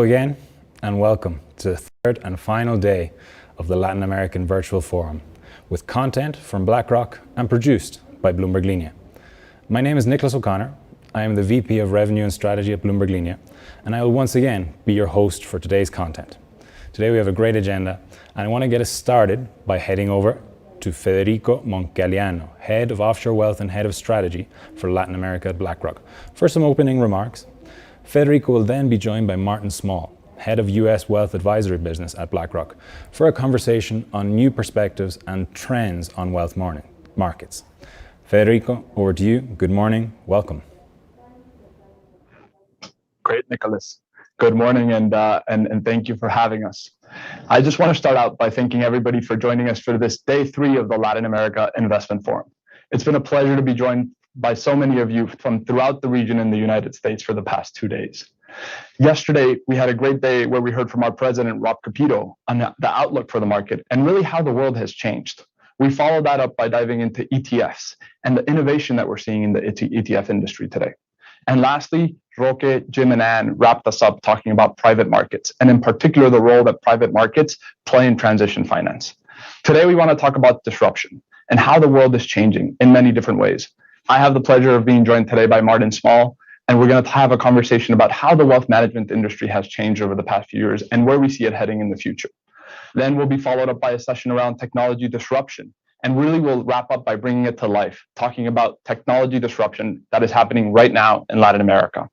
again, and welcome to the third and final day of the Latin American Virtual Forum, with content from BlackRock and produced by Bloomberg Linea. My name is Nicholas O'Connor. I am the VP of Revenue and Strategy at Bloomberg Linea, and I will once again be your host for today's content. Today we have a great agenda, and I want to get us started by heading over to Federico Moncaliano, Head of Offshore Wealth and Head of Strategy for Latin America at BlackRock, for some opening remarks. Federico will then be joined by Martin Small, Head of US Wealth Advisory Business at BlackRock, for a conversation on new perspectives and trends on wealth markets. Federico, over to you. Good morning. Welcome. Great, Nicholas. Good morning, and thank you for having us. I just want to start out by thanking everybody for joining us for this day 3 of the Latin America Investment Forum. It's been a pleasure to be joined by so many of you from throughout the region in the United States for the past 2 days. Yesterday, we had a great day where we heard from our president, Rob Capito, on the outlook for the market and really how the world has changed. We followed that up by diving into ETFs and the innovation that we're seeing in the ETF industry today. And lastly, Roque, Jim, and Ann wrapped us up talking about private markets, and in particular, the role that private markets play in transition finance. Today, we want to talk about disruption and how the world is changing in many different ways. I have the pleasure of being joined today by Martin Small, and we're going to have a conversation about how the wealth management industry has changed over the past few years and where we see it heading in the future. Then we'll be followed up by a session around technology disruption, and really we'll wrap up by bringing it to life, talking about technology disruption that is happening right now in Latin America.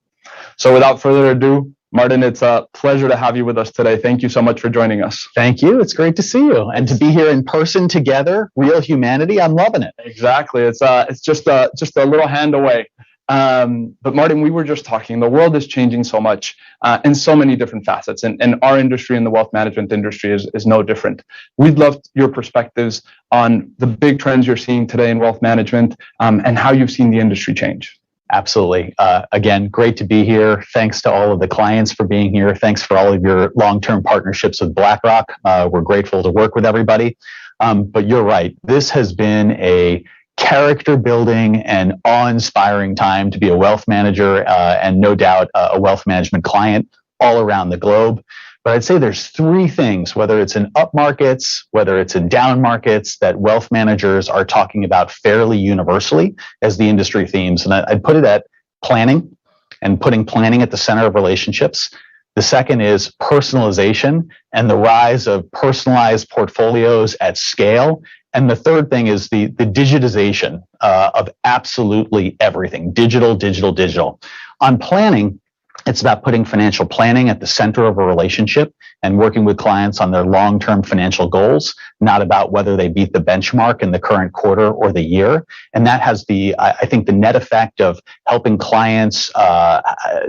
So without further ado, Martin, it's a pleasure to have you with us today. Thank you so much for joining us. Thank you. It's great to see you and to be here in person together. Real humanity. I'm loving it. Exactly. It's just a little hand away. But Martin, we were just talking. The world is changing so much in so many different facets, and our industry and the wealth management industry is no different. We'd love your perspectives on the big trends you're seeing today in wealth management and how you've seen the industry change. Absolutely. Again, great to be here. Thanks to all of the clients for being here. Thanks for all of your long-term partnerships with BlackRock. We're grateful to work with everybody. But you're right. This has been a character building and awe-inspiring time to be a wealth manager and no doubt a wealth management client all around the globe. But I'd say there's 3 things, whether it's in up markets, whether it's in down markets, that wealth managers are talking about fairly universally as the industry themes. And I'd put it at planning and putting planning at the center of relationships. The second is personalization and the rise of personalized portfolios at scale. And the third thing is the digitization of absolutely everything, digital. On planning, it's about putting financial planning at the center of a relationship and working with clients on their long-term financial goals, not about whether they beat the benchmark in the current quarter or the year. And that has I think the net effect of helping clients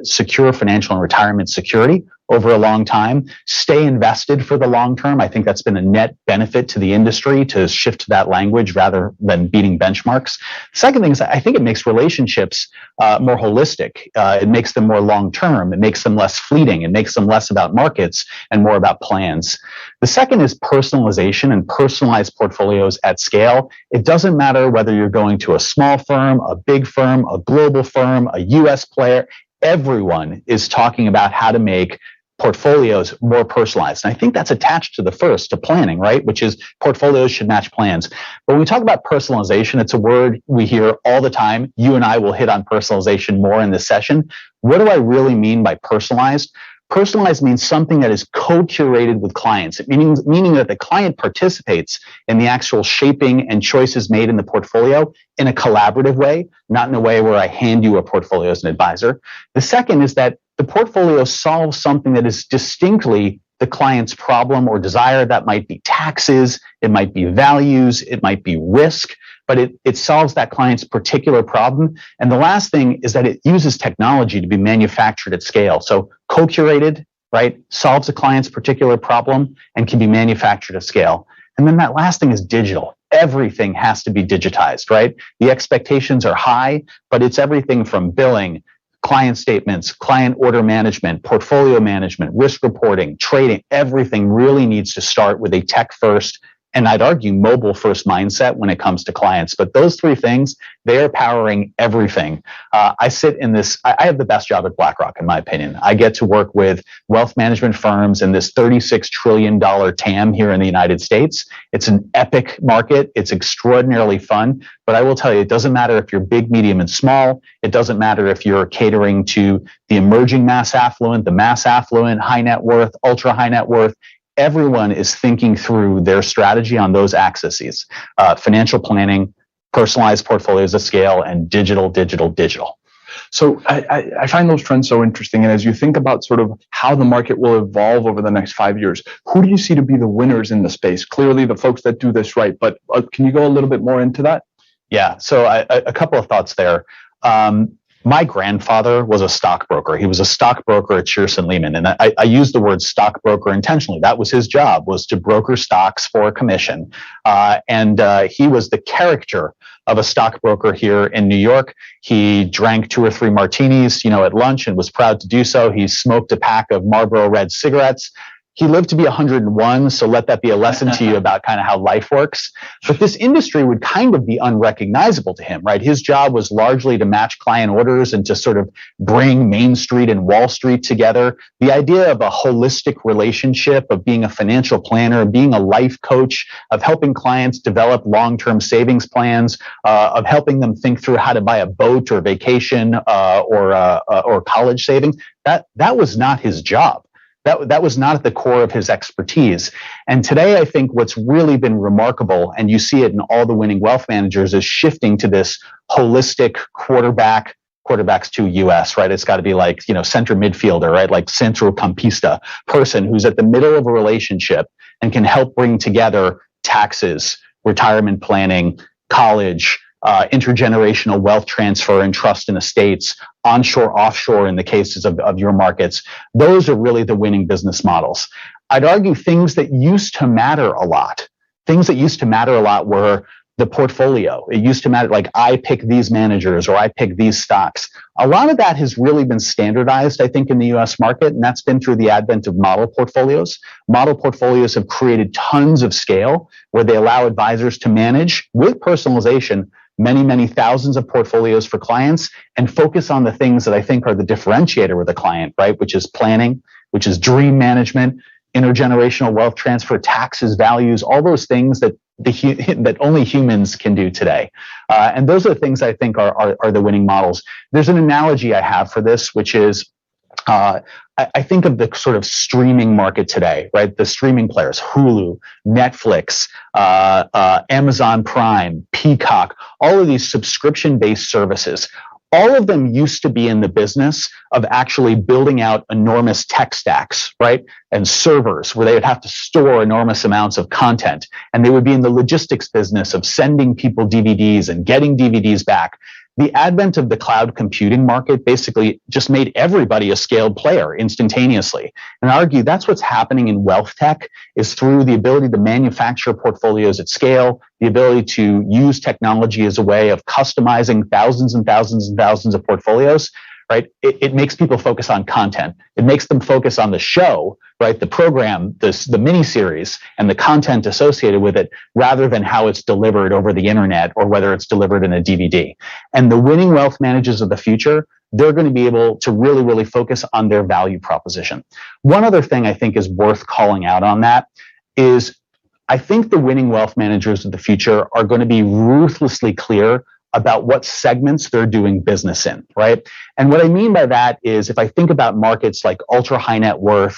secure financial and retirement security over a long time, stay invested for the long term. I think that's been a net benefit to the industry to shift to that language rather than beating benchmarks. Second thing is I think it makes relationships more holistic. It makes them more long term. It makes them less fleeting. It makes them less about markets and more about plans. The second is personalization and personalized portfolios at scale. It doesn't matter whether you're going to a small firm, a big firm, a global firm, a US player. Everyone is talking about how to make portfolios more personalized. And I think that's attached to the first, to planning, right? Which is portfolios should match plans. But when we talk about personalization, it's a word we hear all the time. You and I will hit on personalization more in this session. What do I really mean by personalized? Personalized means something that is co-curated with clients, meaning that the client participates in the actual shaping and choices made in the portfolio in a collaborative way, not in a way where I hand you a portfolio as an advisor. The second is that the portfolio solves something that is distinctly the client's problem or desire. That might be taxes, it might be values, it might be risk, but it solves that client's particular problem. And the last thing is that it uses technology to be manufactured at scale. So co-curated, right, solves a client's particular problem and can be manufactured at scale. And then that last thing is digital. Everything has to be digitized, right? The expectations are high, but it's everything from billing, client statements, client order management, portfolio management, risk reporting, trading. Everything really needs to start with a tech-first and I'd argue mobile first mindset when it comes to clients. But those three things, they are powering everything. I have the best job at BlackRock, in my opinion. I get to work with wealth management firms in this $36 trillion TAM here in the United States. It's an epic market. It's extraordinarily fun. But I will tell you, it doesn't matter if you're big, medium, and small. It doesn't matter if you're catering to the emerging mass affluent, the mass affluent, high net worth, ultra high net worth. Everyone is thinking through their strategy on those axes, financial planning, personalized portfolios at scale, and digital. So I find those trends so interesting. And as you think about sort of how the market will evolve over the next 5 years, who do you see to be the winners in the space? Clearly, the folks that do this right. But can you go a little bit more into that? Yeah. So a couple of thoughts there. My grandfather was a stockbroker. He was a stockbroker at Shearson Lehman. And I use the word stockbroker intentionally. That was his job, was to broker stocks for a commission. And he was the caricature of a stockbroker here in New York. He drank 2 or 3 martinis, at lunch, and was proud to do so. He smoked a pack of Marlboro Red cigarettes. He lived to be 101, so let that be a lesson to you about kind of how life works. But this industry would kind of be unrecognizable to him, right? His job was largely to match client orders and to sort of bring Main Street and Wall Street together. The idea of a holistic relationship, of being a financial planner, being a life coach, of helping clients develop long-term savings plans, of helping them think through how to buy a boat or vacation or college savings, that was not his job. That was not at the core of his expertise. And today, I think what's really been remarkable, and you see it in all the winning wealth managers, is shifting to this holistic quarterbacks to US, right? It's got to be like, center midfielder, right? Like centrocampista person who's at the middle of a relationship and can help bring together taxes, retirement planning, college, intergenerational wealth transfer and trust and estates, onshore, offshore in the cases of your markets. Those are really the winning business models. I'd argue things that used to matter a lot. Things that used to matter a lot were the portfolio. It used to matter, like, I pick these managers or I pick these stocks. A lot of that has really been standardized, I think, in the US market, and that's been through the advent of model portfolios. Model portfolios have created tons of scale where they allow advisors to manage, with personalization, many thousands of portfolios for clients and focus on the things that I think are the differentiator with a client, right? Which is planning, which is dream management, intergenerational wealth transfer, taxes, values, all those things that that only humans can do today. And those are the things I think are the winning models. There's an analogy I have for this, which is I think of the sort of streaming market today, right? The streaming players, Hulu, Netflix, Amazon Prime, Peacock, all of these subscription-based services. All of them used to be in the business of actually building out enormous tech stacks, right? And servers where they would have to store enormous amounts of content. And they would be in the logistics business of sending people DVDs and getting DVDs back. The advent of the cloud computing market basically just made everybody a scaled player instantaneously. And I argue that's what's happening in wealth tech, is through the ability to manufacture portfolios at scale, the ability to use technology as a way of customizing thousands and thousands and thousands of portfolios, right? It makes people focus on content. It makes them focus on the show, right? The program, the mini-series, and the content associated with it, rather than how it's delivered over the internet or whether it's delivered in a DVD. And the winning wealth managers of the future, they're going to be able to really, really focus on their value proposition. One other thing I think is worth calling out on that is I think the winning wealth managers of the future are going to be ruthlessly clear about what segments they're doing business in, right? And what I mean by that is if I think about markets like ultra high net worth,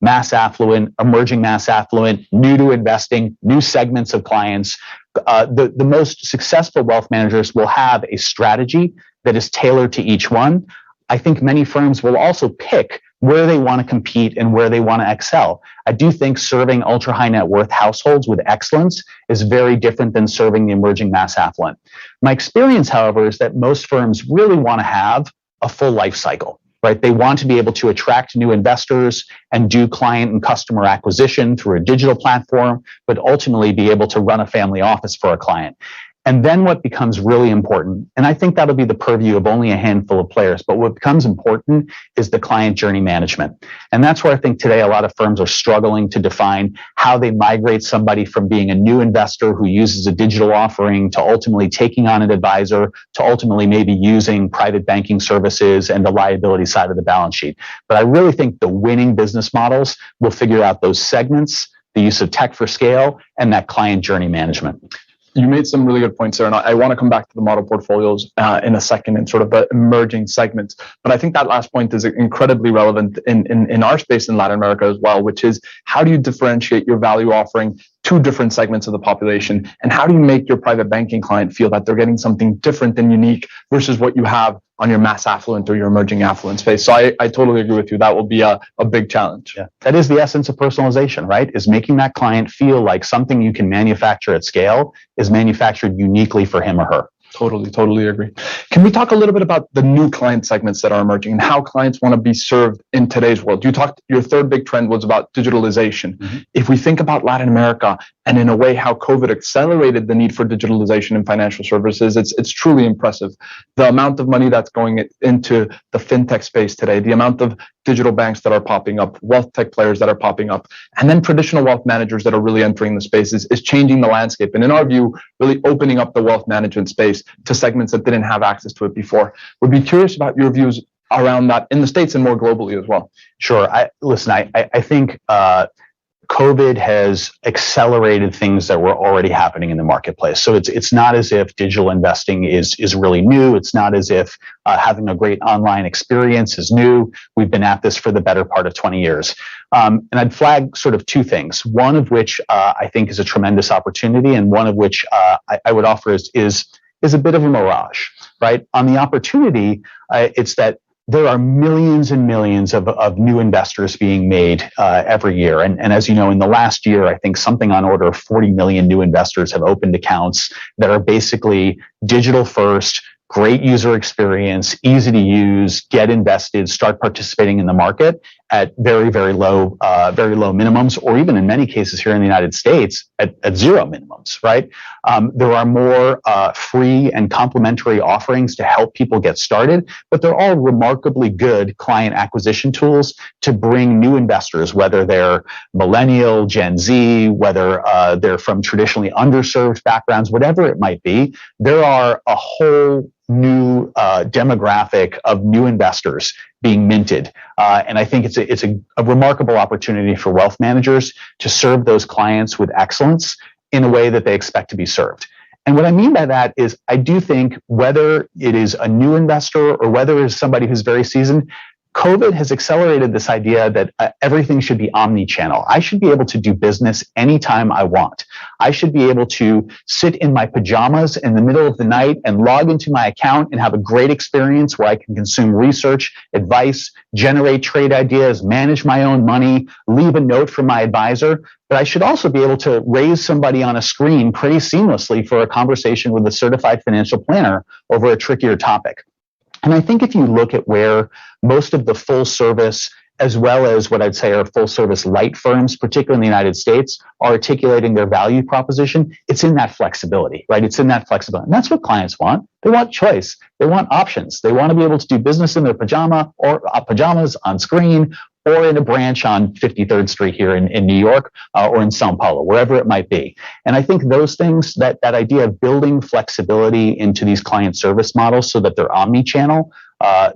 mass affluent, emerging mass affluent, new to investing, new segments of clients, the most successful wealth managers will have a strategy that is tailored to each one. I think many firms will also pick where they want to compete and where they want to excel. I do think serving ultra high net worth households with excellence is very different than serving the emerging mass affluent. My experience, however, is that most firms really want to have a full life cycle, right? They want to be able to attract new investors and do client and customer acquisition through a digital platform, but ultimately be able to run a family office for a client. And then what becomes really important, and I think that'll be the purview of only a handful of players, but what becomes important is the client journey management. And that's where I think today a lot of firms are struggling to define how they migrate somebody from being a new investor who uses a digital offering to ultimately taking on an advisor, to ultimately maybe using private banking services and the liability side of the balance sheet. But I really think the winning business models will figure out those segments, the use of tech for scale, and that client journey management. You made some really good points there, and I want to come back to the model portfolios in a second and sort of the emerging segments. But I think that last point is incredibly relevant in our space in Latin America as well, which is how do you differentiate your value offering to different segments of the population, and how do you make your private banking client feel that they're getting something different and unique versus what you have on your mass affluent or your emerging affluent space. So I totally agree with you. That will be a big challenge. Yeah. That is the essence of personalization, right? Is making that client feel like something you can manufacture at scale is manufactured uniquely for him or her. Totally agree. Can we talk a little bit about the new client segments that are emerging and how clients want to be served in today's world? Your third big trend was about digitalization. Mm-hmm. If we think about Latin America and in a way how COVID accelerated the need for digitalization in financial services, it's truly impressive. The amount of money that's going into the fintech space today, the amount of digital banks that are popping up, wealth tech players that are popping up, and then traditional wealth managers that are really entering the space is changing the landscape. And in our view, really opening up the wealth management space to segments that didn't have access to it before. We'd be curious about your views around that in the States and more globally as well. Sure. I think COVID has accelerated things that were already happening in the marketplace. So it's not as if digital investing is really new. It's not as if having a great online experience is new. We've been at this for the better part of 20 years. And I'd flag sort of two things, one of which I think is a tremendous opportunity, and one of which I would offer is a bit of a mirage, right? On the opportunity, it's that there are millions and millions of new investors being made every year. And as you know, in the last year, I think something on order of 40 million new investors have opened accounts that are basically digital first, great user experience, easy to use, get invested, start participating in the market at very, very low minimums, or even in many cases here in the United States at zero minimums, right? There are more free and complimentary offerings to help people get started, but they're all remarkably good client acquisition tools to bring new investors, whether they're millennial, Gen Z, whether they're from traditionally underserved backgrounds, whatever it might be. There are a whole new demographic of new investors being minted. And I think it's a remarkable opportunity for wealth managers to serve those clients with excellence in a way that they expect to be served. And what I mean by that is I do think whether it is a new investor or whether it's somebody who's very seasoned, COVID has accelerated this idea that everything should be omni-channel. I should be able to do business anytime I want. I should be able to sit in my pajamas in the middle of the night and log into my account and have a great experience where I can consume research, advice, generate trade ideas, manage my own money, leave a note for my advisor. But I should also be able to raise somebody on a screen pretty seamlessly for a conversation with a certified financial planner over a trickier topic. And I think if you look at where most of the full service, as well as what I'd say are full service light firms, particularly in the United States, are articulating their value proposition, it's in that flexibility, right? It's in that flexibility. And that's what clients want. They want choice. They want options. They want to be able to do business in their pajamas on screen, or in a branch on 53rd Street here in New York, or in Sao Paulo, wherever it might be. And I think those things, that idea of building flexibility into these client service models so that they're omni-channel,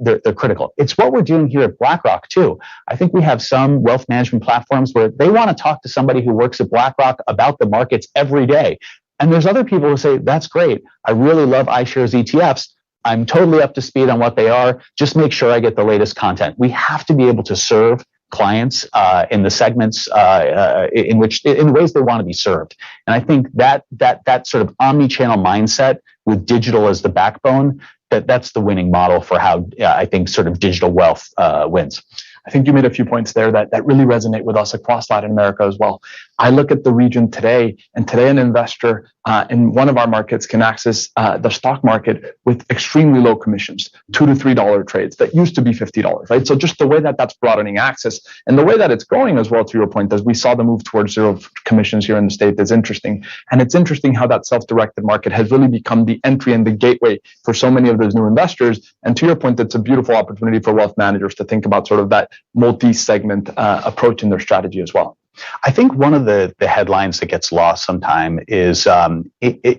they're critical. It's what we're doing here at BlackRock too. I think we have some wealth management platforms where they want to talk to somebody who works at BlackRock about the markets every day. And there's other people who say, that's great. I really love iShares ETFs. I'm totally up to speed on what they are. Just make sure I get the latest content. We have to be able to serve clients in the segments in the ways they want to be served. And I think that sort of omni-channel mindset with digital as the backbone, that's the winning model for how I think sort of digital wealth wins. I think you made a few points there that really resonate with us across Latin America as well. I look at the region today, and today an investor in one of our markets can access the stock market with extremely low commissions, $2 to $3 trades that used to be $50, right? So just the way that that's broadening access and the way that it's going as well, to your point, as we saw the move towards zero commissions here in the state is interesting. And it's interesting how that self-directed market has really become the entry and the gateway for so many of those new investors. And to your point, it's a beautiful opportunity for wealth managers to think about sort of that multi-segment approach in their strategy as well. I think one of the headlines that gets lost sometime is,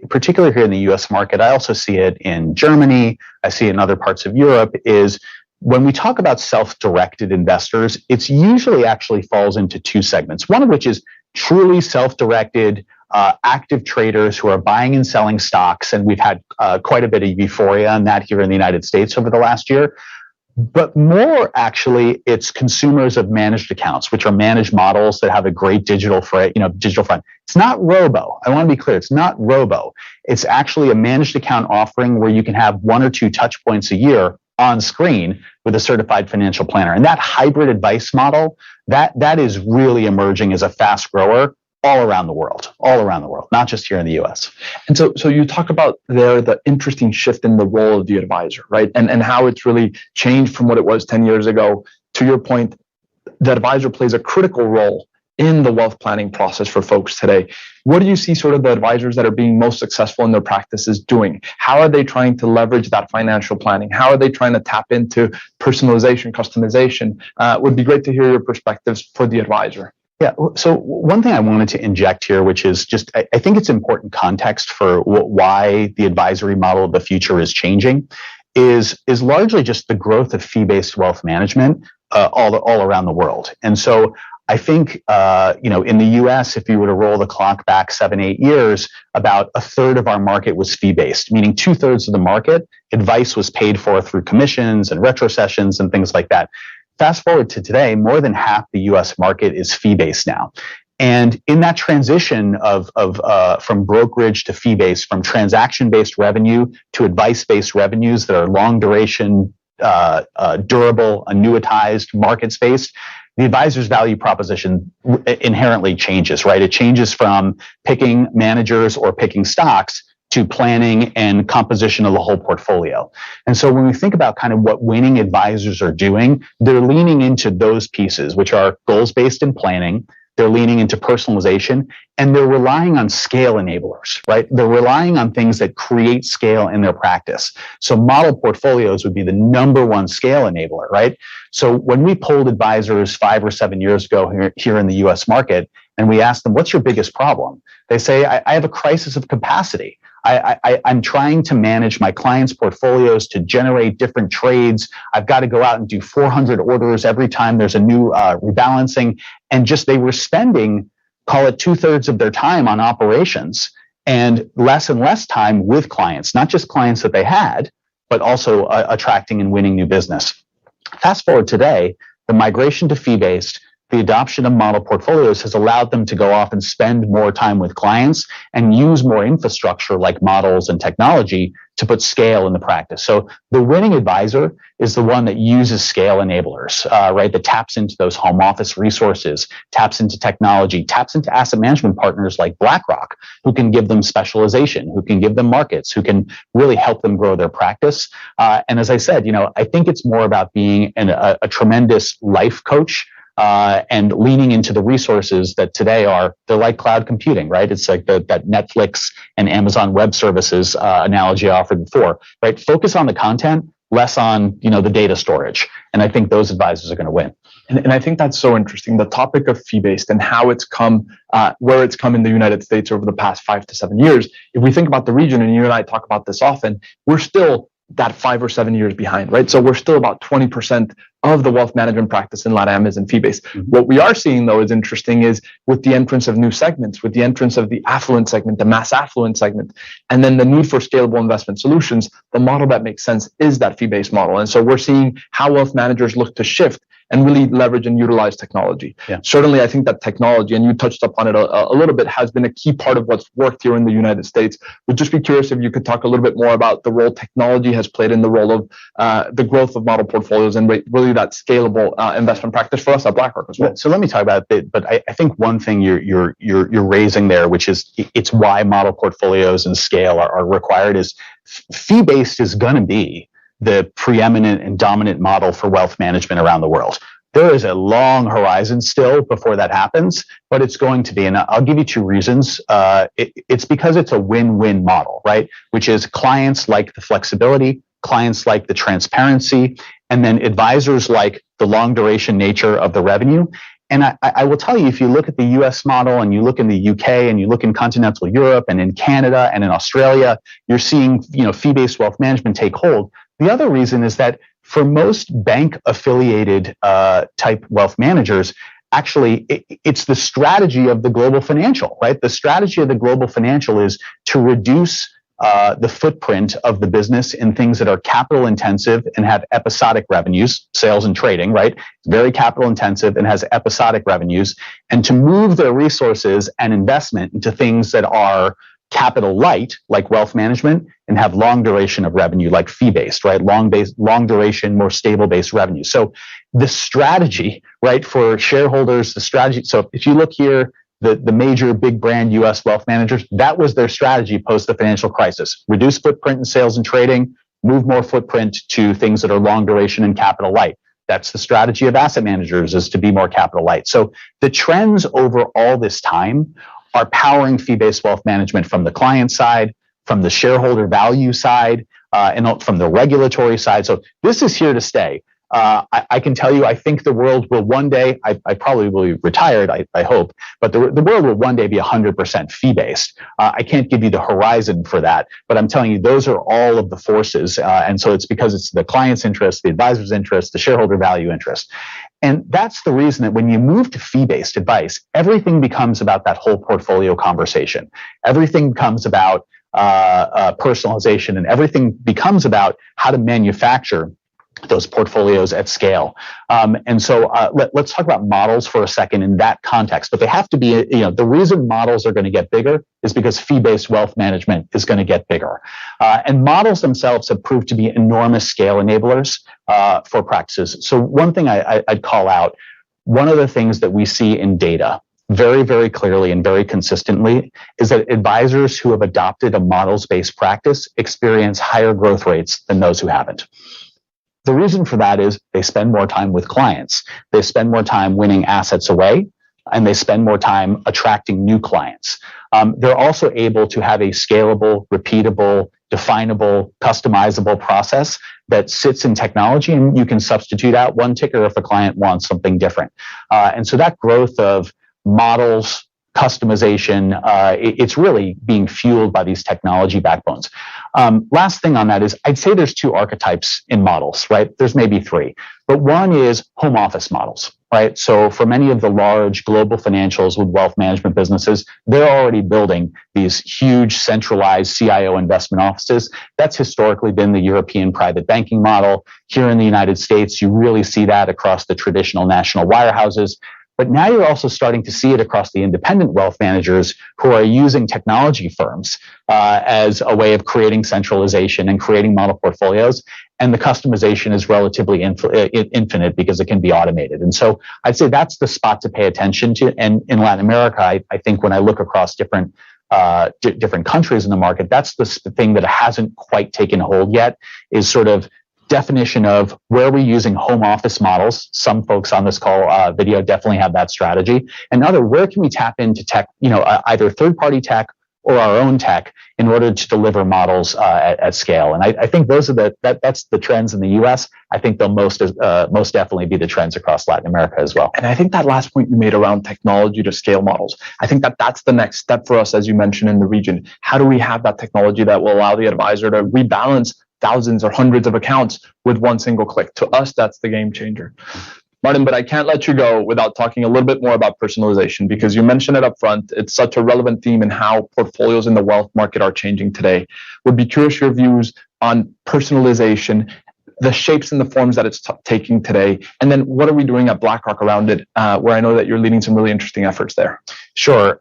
particularly here in the U.S. market, I also see it in Germany, I see it in other parts of Europe, is when we talk about self-directed investors, it's usually actually falls into two segments, one of which is truly self-directed, active traders who are buying and selling stocks, and we've had quite a bit of euphoria on that here in the United States over the last year. But more actually, it's consumers of managed accounts, which are managed models that have a great digital front. It's not robo. I want to be clear. It's not robo. It's actually a managed account offering where you can have one or two touch points a year on screen with a certified financial planner. And that hybrid advice model, that is really emerging as a fast grower all around the world, not just here in the US. And so you talk about there the interesting shift in the role of the advisor, right? And how it's really changed from what it was 10 years ago. To your point, the advisor plays a critical role in the wealth planning process for folks today. What do you see sort of the advisors that are being most successful in their practices doing? How are they trying to leverage that financial planning? How are they trying to tap into personalization, customization? Would be great to hear your perspectives for the advisor. Yeah. So one thing I wanted to inject here, which is just, I think it's important context for why the advisory model of the future is changing, is largely just the growth of fee-based wealth management all around the world. And so I think, in the US, if you were to roll the clock back 7-8 years, about a third of our market was fee-based, meaning 2/3 of the market, advice was paid for through commissions and retrocessions and things like that. Fast forward to today, more than half the US market is fee-based now. And in that transition from brokerage to fee-based, from transaction-based revenue to advice-based revenues that are long duration, durable, annuitized, markets-based, the advisor's value proposition inherently changes, right? It changes from picking managers or picking stocks to planning and composition of the whole portfolio. And so when we think about kind of what winning advisors are doing, they're leaning into those pieces, which are goals-based in planning. They're leaning into personalization, and they're relying on scale enablers, right? They're relying on things that create scale in their practice. So model portfolios would be the number one scale enabler, right? So when we polled advisors 5 or 7 years ago here in the US market, and we asked them, what's your biggest problem? They say, I have a crisis of capacity. I'm trying to manage my clients' portfolios to generate different trades. I've got to go out and do 400 orders every time there's a new rebalancing. And just they were spending, call it 2/3 of their time on operations and less time with clients, not just clients that they had, but also attracting and winning new business. Fast forward today, the migration to fee-based, the adoption of model portfolios has allowed them to go off and spend more time with clients and use more infrastructure like models and technology to put scale in the practice. So the winning advisor is the one that uses scale enablers, right? That taps into those home office resources, taps into technology, taps into asset management partners like BlackRock, who can give them specialization, who can give them markets, who can really help them grow their practice. And as I said, I think it's more about being a tremendous life coach, and leaning into the resources that today they're like cloud computing, right? It's like that Netflix and Amazon Web Services analogy I offered before, right? Focus on the content, less on, the data storage. And I think those advisors are going to win. And I think that's so interesting, the topic of fee-based and how it's come, where it's come in the United States over the past 5 to 7 years. If we think about the region, and you and I talk about this often, we're still that 5 or 7 years behind, right? So we're still about 20% of the wealth management practice in LATAM is in fee-based. Mm-hmm. What we are seeing, though, is interesting is with the entrance of new segments, with the entrance of the affluent segment, the mass affluent segment, and then the need for scalable investment solutions, the model that makes sense is that fee-based model. And so we're seeing how wealth managers look to shift and really leverage and utilize technology. Yeah. Certainly, I think that technology, and you touched upon it a little bit, has been a key part of what's worked here in the United States. Would just be curious if you could talk a little bit more about the role technology has played in the role of the growth of model portfolios and really that scalable investment practice for us at BlackRock as well. So let me talk about it, but I think one thing you're raising there, which is it's why model portfolios and scale are required, is fee-based is going to be the preeminent and dominant model for wealth management around the world. There is a long horizon still before that happens, but it's going to be. And I'll give you two reasons. It's because it's a win-win model, right? Which is clients like the flexibility, clients like the transparency, and then advisors like the long duration nature of the revenue. And I will tell you, if you look at the US model and you look in the UK and you look in continental Europe and in Canada and in Australia, you're seeing, fee-based wealth management take hold. The other reason is that for most bank affiliated type wealth managers, actually, it's the strategy of the global financial, right? The strategy of the global financial is to reduce the footprint of the business in things that are capital intensive and have episodic revenues, sales and trading, right? It's very capital intensive and has episodic revenues, and to move their resources and investment into things that are capital light, like wealth management, and have long duration of revenue, like fee-based, right? Long duration, more stable-based revenue. So the strategy, right, for shareholders, the strategy. So if you look here, the major big brand US wealth managers, that was their strategy post the financial crisis. Reduce footprint in sales and trading, move more footprint to things that are long duration and capital light. That's the strategy of asset managers, is to be more capital light. So the trends over all this time are powering fee-based wealth management from the client side, from the shareholder value side, and from the regulatory side. So this is here to stay. I can tell you, I think the world will one day, I probably will be retired, I hope, but the world will one day be 100% fee-based. I can't give you the horizon for that, but I'm telling you, those are all of the forces. And so it's because it's the client's interest, the advisor's interest, the shareholder value interest. And that's the reason that when you move to fee-based advice, everything becomes about that whole portfolio conversation. Everything becomes about personalization, and everything becomes about how to manufacture those portfolios at scale. And so let's talk about models for a second in that context. But they have to be, the reason models are going to get bigger is because fee-based wealth management is going to get bigger. And models themselves have proved to be enormous scale enablers for practices. So one thing I'd call out, one of the things that we see in data very, very clearly and very consistently is that advisors who have adopted a models-based practice experience higher growth rates than those who haven't. The reason for that is they spend more time with clients. They spend more time winning assets away, and they spend more time attracting new clients. They're also able to have a scalable, repeatable, definable, customizable process that sits in technology, and you can substitute out one ticker if a client wants something different. And so that growth of models, customization, it's really being fueled by these technology backbones. Last thing on that is, I'd say there's two archetypes in models, right? There's maybe three, but one is home office models, right? So for many of the large global financials with wealth management businesses, they're already building these huge centralized CIO investment offices. That's historically been the European private banking model. Here in the United States, you really see that across the traditional national wirehouses. But now you're also starting to see it across the independent wealth managers who are using technology firms as a way of creating centralization and creating model portfolios. And the customization is relatively infinite because it can be automated. And so I'd say that's the spot to pay attention to. And in Latin America, I think when I look across different countries in the market, that's the thing that hasn't quite taken hold yet, is sort of definition of where we're using home office models. Some folks on this call video definitely have that strategy. And other, where can we tap into tech, either third-party tech or our own tech in order to deliver models at scale. And I think those are that's the trends in the US. I think they'll most definitely be the trends across Latin America as well. And I think that last point you made around technology to scale models, I think that's the next step for us, as you mentioned, in the region. How do we have that technology that will allow the advisor to rebalance thousands or hundreds of accounts with one single click? To us, that's the game changer. Martin, but I can't let you go without talking a little bit more about personalization, because you mentioned it up front. It's such a relevant theme in how portfolios in the wealth market are changing today. Would be curious your views on personalization the shapes and the forms that it's taking today, and then what are we doing at BlackRock around it, where I know that you're leading some really interesting efforts there. Sure.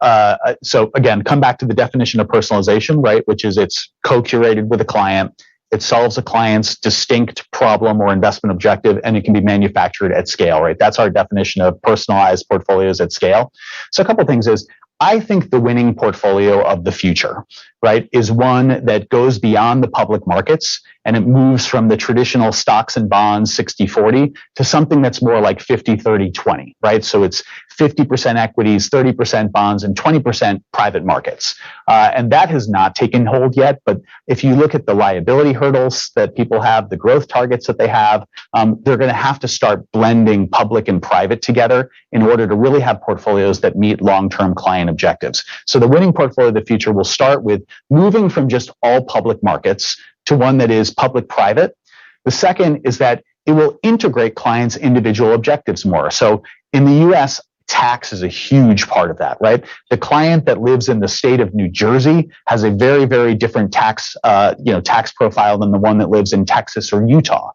So again, come back to the definition of personalization, right? Which is it's co-curated with a client. It solves a client's distinct problem or investment objective, and it can be manufactured at scale, right? That's our definition of personalized portfolios at scale. So a couple of things is, I think the winning portfolio of the future, right, is one that goes beyond the public markets and it moves from the traditional stocks and bonds 60-40 to something that's more like 50-30-20, right? So it's 50% equities, 30% bonds, and 20% private markets. And that has not taken hold yet. But if you look at the liability hurdles that people have, the growth targets that they have, they're going to have to start blending public and private together in order to really have portfolios that meet long-term client objectives. So the winning portfolio of the future will start with moving from just all public markets to one that is public-private. The second is that it will integrate clients' individual objectives more. So in the US, tax is a huge part of that, right? The client that lives in the state of New Jersey has a very, very different tax profile than the one that lives in Texas or Utah.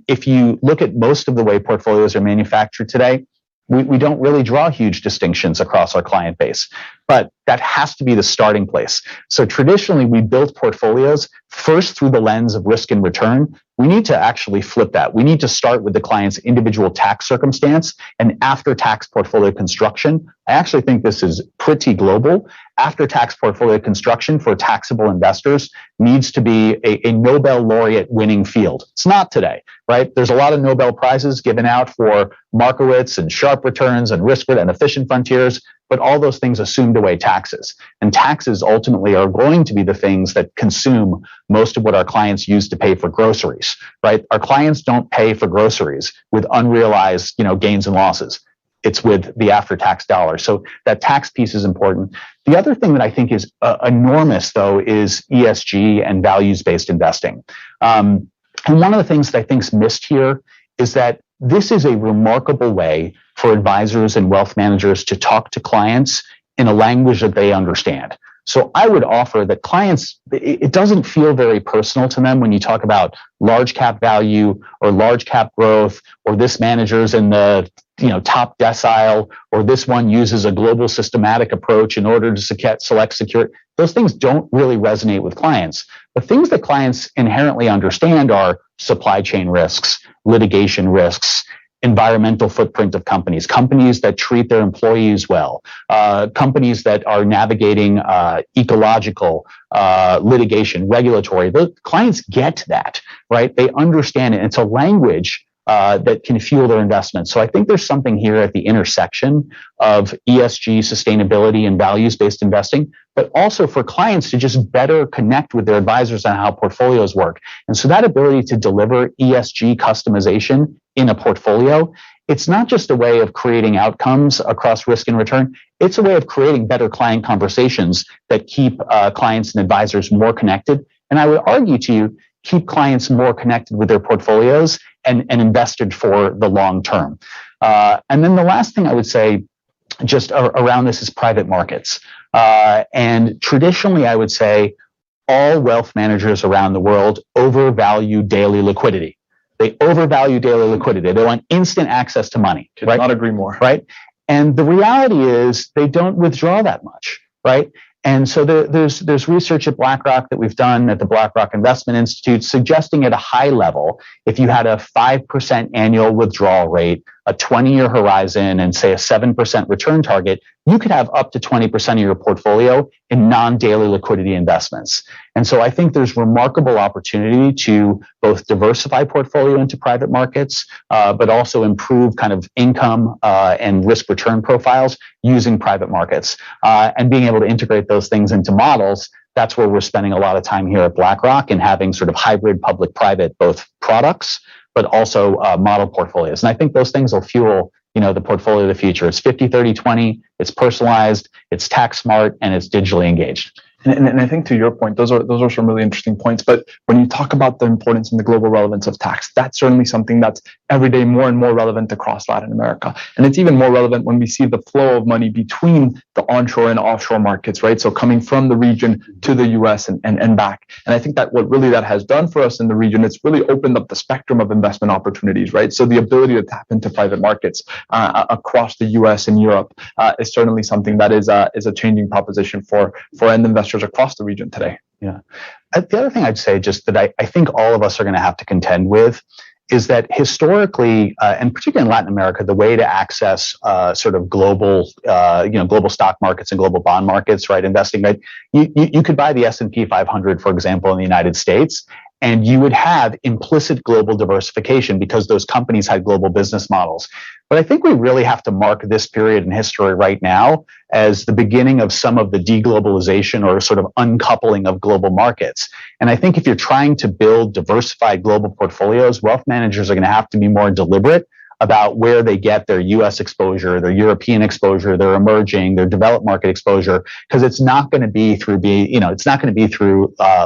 If you look at most of the way portfolios are manufactured today, we don't really draw huge distinctions across our client base, but that has to be the starting place. So traditionally, we built portfolios first through the lens of risk and return. We need to actually flip that. We need to start with the client's individual tax circumstance and after-tax portfolio construction. I actually think this is pretty global. After-tax portfolio construction for taxable investors needs to be a Nobel laureate winning field. It's not today, right? There's a lot of Nobel Prizes given out for Markowitz and sharp returns and risk and efficient frontiers, but all those things assumed away taxes. And taxes ultimately are going to be the things that consume most of what our clients use to pay for groceries, right? Our clients don't pay for groceries with unrealized, gains and losses. It's with the after-tax dollar. So that tax piece is important. The other thing that I think is enormous, though, is ESG and values-based investing. And one of the things that I think is missed here is that this is a remarkable way for advisors and wealth managers to talk to clients in a language that they understand. So I would offer that clients, it doesn't feel very personal to them when you talk about large cap value or large cap growth, or this manager's in the top decile, or this one uses a global systematic approach in order to select secure. Those things don't really resonate with clients. The things that clients inherently understand are supply chain risks, litigation risks, environmental footprint of companies that treat their employees well, companies that are navigating ecological litigation, regulatory. The clients get that, right? They understand it. It's a language that can fuel their investments. So I think there's something here at the intersection of ESG, sustainability, and values-based investing, but also for clients to just better connect with their advisors on how portfolios work. And so that ability to deliver ESG customization in a portfolio, it's not just a way of creating outcomes across risk and return. It's a way of creating better client conversations that keep clients and advisors more connected. And I would argue to you, keep clients more connected with their portfolios and invested for the long term. And then the last thing I would say just around this is private markets. And traditionally, I would say all wealth managers around the world overvalue daily liquidity. They overvalue daily liquidity. They want instant access to money. Could not agree more. Right? And the reality is they don't withdraw that much, right? And so there's research at BlackRock that we've done at the BlackRock Investment Institute suggesting at a high level, if you had a 5% annual withdrawal rate, a 20-year horizon, and say a 7% return target, you could have up to 20% of your portfolio in non-daily liquidity investments. And so I think there's remarkable opportunity to both diversify portfolio into private markets, but also improve kind of income and risk return profiles using private markets, and being able to integrate those things into models. That's where we're spending a lot of time here at BlackRock and having sort of hybrid public-private, both products, but also model portfolios. And I think those things will fuel, the portfolio of the future. It's 50-30-20, it's personalized, it's tax smart, and it's digitally engaged. And I think to your point, those are some really interesting points. But when you talk about the importance and the global relevance of tax, that's certainly something that's every day more and more relevant across Latin America. And it's even more relevant when we see the flow of money between the onshore and offshore markets, right? So coming from the region to the US and back. And I think that what really that has done for us in the region, it's really opened up the spectrum of investment opportunities, right? So the ability to tap into private markets across the US and Europe is certainly something that is a changing proposition for end investors across the region today. Yeah. The other thing I'd say, just that I think all of us are going to have to contend with, is that historically, and particularly in Latin America, the way to access sort of global, global stock markets and global bond markets, right, investing, right, you could buy the S&P 500, for example, in the United States, and you would have implicit global diversification because those companies had global business models. But I think we really have to mark this period in history right now as the beginning of some of the deglobalization or sort of uncoupling of global markets. And I think if you're trying to build diversified global portfolios, wealth managers are going to have to be more deliberate about where they get their US exposure, their European exposure, their emerging, their developed market exposure, because it's not going to be through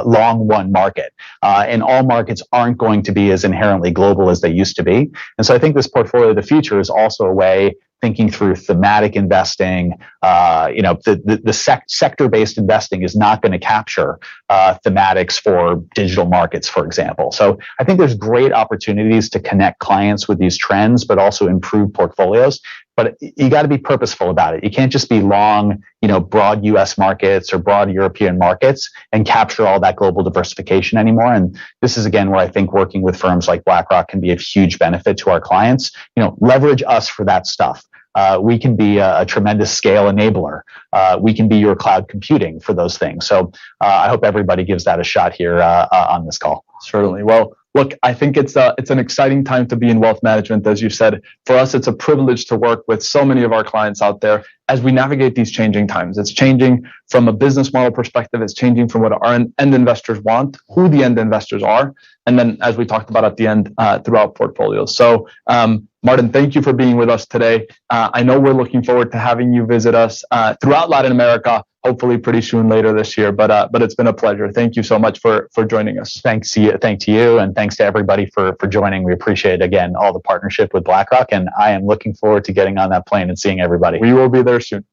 long one market. And all markets aren't going to be as inherently global as they used to be. And so I think this portfolio of the future is also a way thinking through thematic investing. The sector-based investing is not going to capture thematics for digital markets, for example. So I think there's great opportunities to connect clients with these trends, but also improve portfolios. But you got to be purposeful about it. You can't just be long, broad US markets or broad European markets and capture all that global diversification anymore. And this is, again, where I think working with firms like BlackRock can be of huge benefit to our clients. Leverage us for that stuff. We can be a tremendous scale enabler. We can be your cloud computing for those things. So I hope everybody gives that a shot here on this call. Certainly. Well, look, I think it's an exciting time to be in wealth management. As you said, for us, it's a privilege to work with so many of our clients out there as we navigate these changing times. It's changing from a business model perspective. It's changing from what our end investors want, who the end investors are, and then, as we talked about at the end, throughout portfolios. So, Martin, thank you for being with us today. I know we're looking forward to having you visit us throughout Latin America, hopefully pretty soon later this year. But it's been a pleasure. Thank you so much for joining us. Thanks to you, and thanks to everybody for joining. We appreciate, again, all the partnership with BlackRock, and I am looking forward to getting on that plane and seeing everybody. We will be there soon.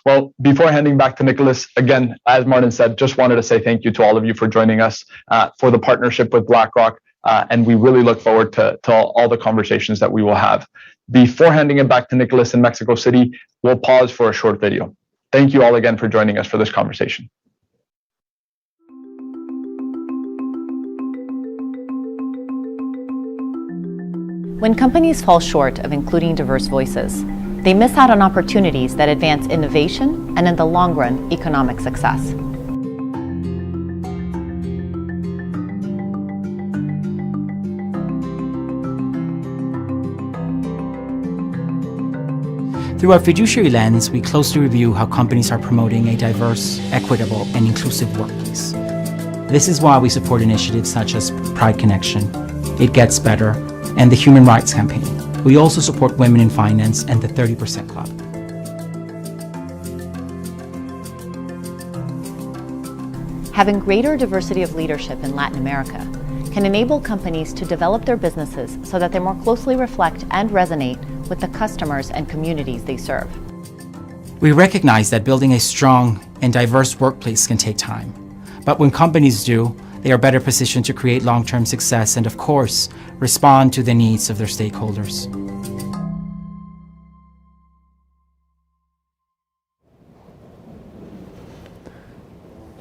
Well, before handing back to Nicholas, again, as Martin said, just wanted to say thank you to all of you for joining us for the partnership with BlackRock. And we really look forward to all the conversations that we will have. Before handing it back to Nicholas in Mexico City, we'll pause for a short video. Thank you all again for joining us for this conversation. When companies fall short of including diverse voices, they miss out on opportunities that advance innovation and, in the long run, economic success. Through our fiduciary lens, we closely review how companies are promoting a diverse, equitable, and inclusive workplace. This is why we support initiatives such as Pride Connection, It Gets Better, and the Human Rights Campaign. We also support women in finance and the 30% Club. Having greater diversity of leadership in Latin America can enable companies to develop their businesses so that they more closely reflect and resonate with the customers and communities they serve. We recognize that building a strong and diverse workplace can take time, but when companies do, they are better positioned to create long-term success and, of course, respond to the needs of their stakeholders.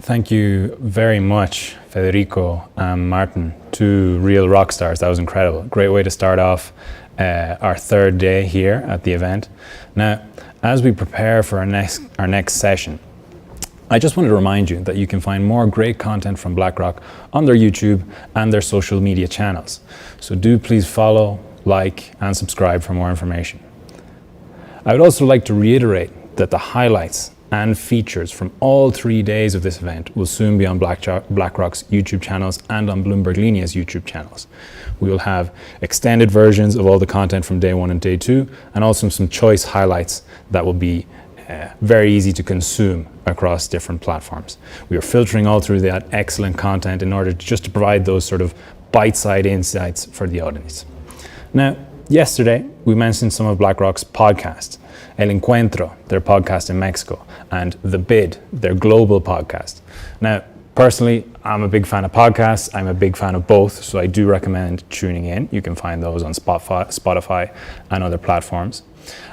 Thank you very much, Federico and Martin, two real rock stars. That was incredible. Great way to start off our third day here at the event. Now, as we prepare for our next session, I just wanted to remind you that you can find more great content from BlackRock on their YouTube and their social media channels. So do please follow, like, and subscribe for more information. I would also like to reiterate that the highlights and features from all 3 days of this event will soon be on BlackRock's YouTube channels and on Bloomberg Linea's YouTube channels. We will have extended versions of all the content from day 1 and day 2, and also some choice highlights that will be very easy to consume across different platforms. We are filtering all through that excellent content in order just to provide those sort of bite-sized insights for the audience. Now, yesterday, we mentioned some of BlackRock's podcasts. El Encuentro, their podcast in Mexico, and The Bid, their global podcast. Now, personally, I'm a big fan of podcasts. I'm a big fan of both, so I do recommend tuning in. You can find those on Spotify and other platforms.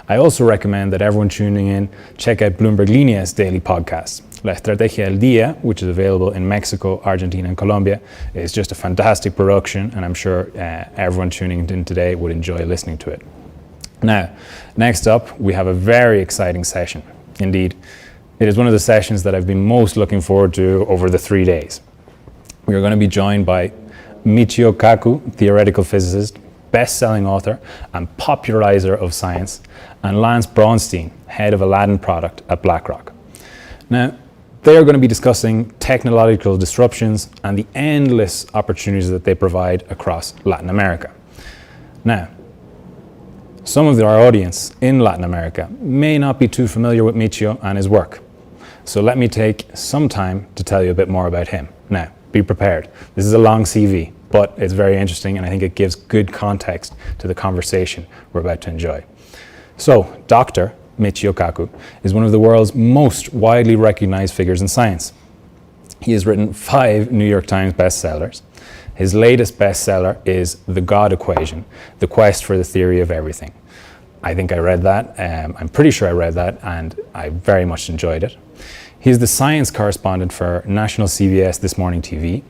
I also recommend that everyone tuning in check out Bloomberg Línea's daily podcast. La Estrategia del Día, which is available in Mexico, Argentina, and Colombia, is just a fantastic production, and I'm sure everyone tuning in today would enjoy listening to it. Now, next up, we have a very exciting session. Indeed, it is one of the sessions that I've been most looking forward to over the 3 days. We are going to be joined by Michio Kaku, theoretical physicist, best-selling author and popularizer of science, and Lance Braunstein, head of Aladdin product at BlackRock. Now, they are going to be discussing technological disruptions and the endless opportunities that they provide across Latin America. Now, some of our audience in Latin America may not be too familiar with Michio and his work. So let me take some time to tell you a bit more about him. Now, be prepared. This is a long CV, but it's very interesting and I think it gives good context to the conversation we're about to enjoy. So, Dr. Michio Kaku is one of the world's most widely recognized figures in science. He has written 5 New York Times bestsellers. His latest bestseller is The God Equation, The Quest for the Theory of Everything. I think I read that. I'm pretty sure I read that, and I very much enjoyed it. He is the science correspondent for National CBS This Morning TV.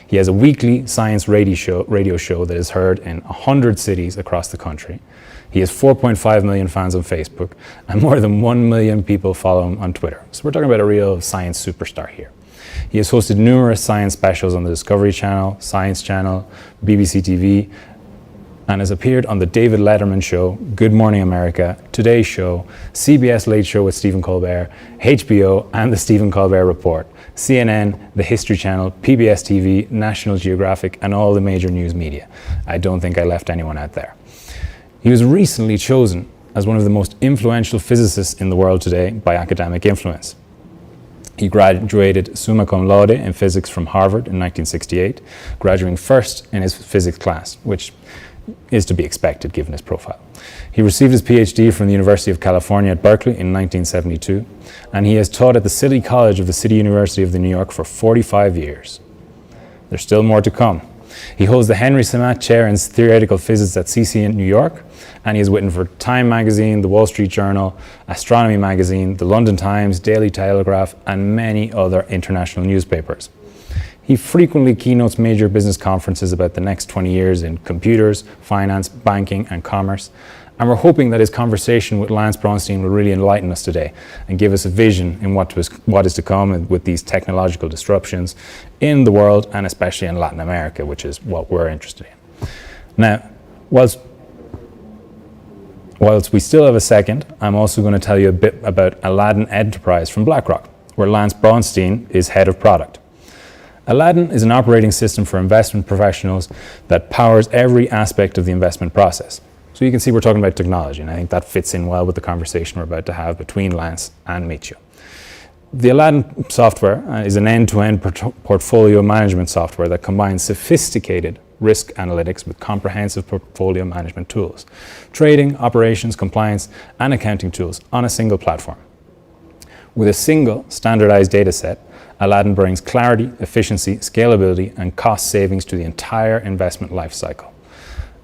He has a weekly science radio show that is heard in 100 cities across the country. He has 4.5 million fans on Facebook, and more than 1 million people follow him on Twitter. So we're talking about a real science superstar here. He has hosted numerous science specials on the Discovery Channel, Science Channel, BBC TV, and has appeared on The David Letterman Show, Good Morning America, Today Show, CBS Late Show with Stephen Colbert, HBO, and The Stephen Colbert Report, CNN, The History Channel, PBS TV, National Geographic, and all the major news media. I don't think I left anyone out there. He was recently chosen as one of the most influential physicists in the world today by Academic Influence. He graduated summa cum laude in physics from Harvard in 1968, graduating first in his physics class, which is to be expected given his profile. He received his PhD from the University of California at Berkeley in 1972, and he has taught at the City College of the City University of New York for 45 years. There's still more to come. He holds the Henry Samat Chair in Theoretical Physics at CC in New York, and he has written for Time Magazine, The Wall Street Journal, Astronomy Magazine, The London Times, Daily Telegraph, and many other international newspapers. He frequently keynotes major business conferences about the next 20 years in computers, finance, banking, and commerce. And we're hoping that his conversation with Lance Braunstein will really enlighten us today and give us a vision in what is to come with these technological disruptions in the world and especially in Latin America, which is what we're interested in. Now, whilst we still have a second, I'm also going to tell you a bit about Aladdin Enterprise from BlackRock, where Lance Braunstein is head of product. Aladdin is an operating system for investment professionals that powers every aspect of the investment process. So you can see we're talking about technology, and I think that fits in well with the conversation we're about to have between Lance and Michio. The Aladdin software is an end-to-end portfolio management software that combines sophisticated risk analytics with comprehensive portfolio management tools, trading, operations, compliance, and accounting tools on a single platform. With a single standardized data set, Aladdin brings clarity, efficiency, scalability, and cost savings to the entire investment lifecycle.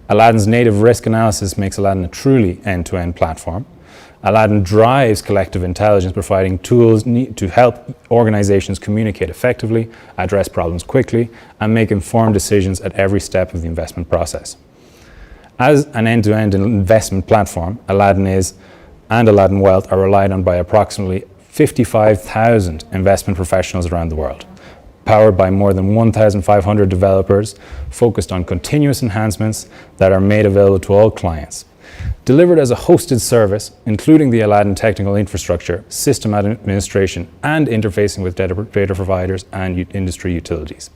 Aladdin's native risk analysis makes Aladdin a truly end-to-end platform. Aladdin drives collective intelligence, providing tools to help organizations communicate effectively, address problems quickly, and make informed decisions at every step of the investment process. As an end-to-end investment platform, Aladdin and Aladdin Wealth are relied on by approximately 55,000 investment professionals around the world, powered by more than 1,500 developers focused on continuous enhancements that are made available to all clients. Delivered as a hosted service, including the Aladdin technical infrastructure, system administration, and interfacing with data providers and industry utilities.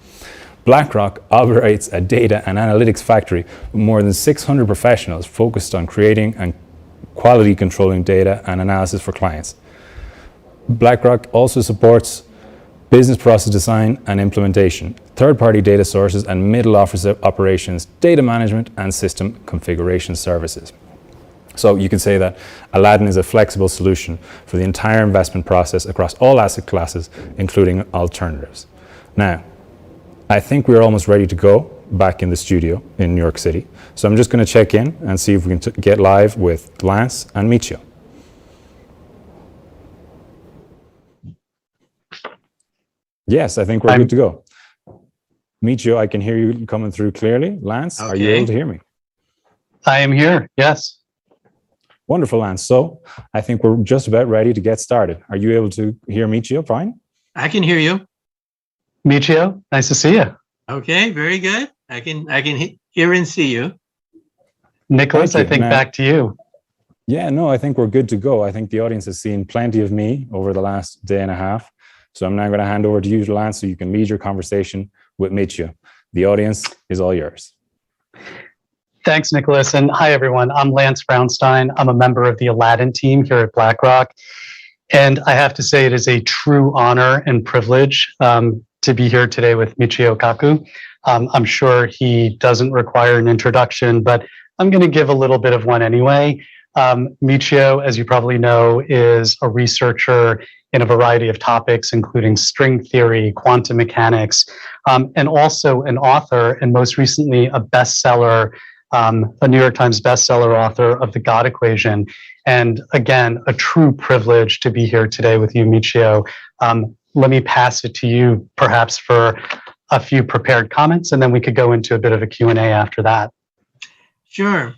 BlackRock operates a data and analytics factory with more than 600 professionals focused on creating and quality controlling data and analysis for clients. BlackRock also supports business process design and implementation, third-party data sources and middle office operations, data management and system configuration services. So you can say that Aladdin is a flexible solution for the entire investment process across all asset classes, including alternatives. Now, I think we're almost ready to go back in the studio in New York City. So I'm just going to check in and see if we can get live with Lance and Michio. Yes, I think we're good to go. Michio, I can hear you coming through clearly. Lance, Are you able to hear me? I am here, yes. Wonderful, Lance. So I think we're just about ready to get started. Are you able to hear Michio fine? I can hear you. Michio, nice to see you. Okay, very good. I can hear and see you. Nicholas, I think back to you. Yeah, no, I think we're good to go. I think the audience has seen plenty of me over the last day and a half. So I'm now going to hand over to you, Lance, so you can lead your conversation with Michio. The audience is all yours. Thanks, Nicholas. And hi, everyone. I'm Lance Brownstein. I'm a member of the Aladdin team here at BlackRock. And I have to say it is a true honor and privilege to be here today with Michio Kaku. I'm sure he doesn't require an introduction, but I'm going to give a little bit of one anyway. Michio, as you probably know, is a researcher in a variety of topics, including string theory, quantum mechanics, and also an author, and most recently a bestseller, a New York Times bestseller author of The God Equation. And again, a true privilege to be here today with you, Michio. Let me pass it to you, perhaps for a few prepared comments, and then we could go into a bit of a Q&A after that. Sure.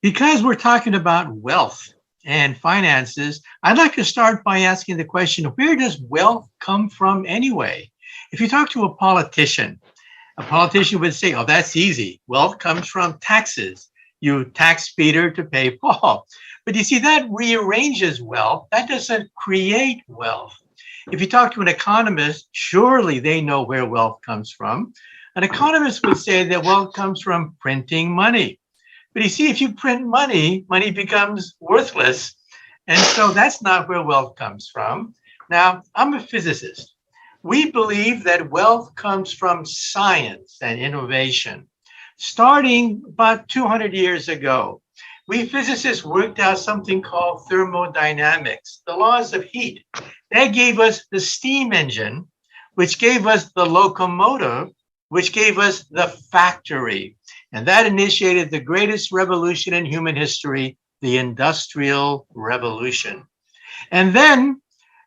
Because we're talking about wealth and finances, I'd like to start by asking the question, where does wealth come from anyway? If you talk to a politician would say, oh, that's easy. Wealth comes from taxes. You tax Peter to pay Paul. But you see, that rearranges wealth. That doesn't create wealth. If you talk to an economist, surely they know where wealth comes from. An economist would say that wealth comes from printing money. But you see, if you print money, money becomes worthless. And so that's not where wealth comes from. Now, I'm a physicist. We believe that wealth comes from science and innovation. Starting about 200 years ago, we physicists worked out something called thermodynamics, the laws of heat. That gave us the steam engine, which gave us the locomotive, which gave us the factory. And that initiated the greatest revolution in human history, the Industrial Revolution. And then,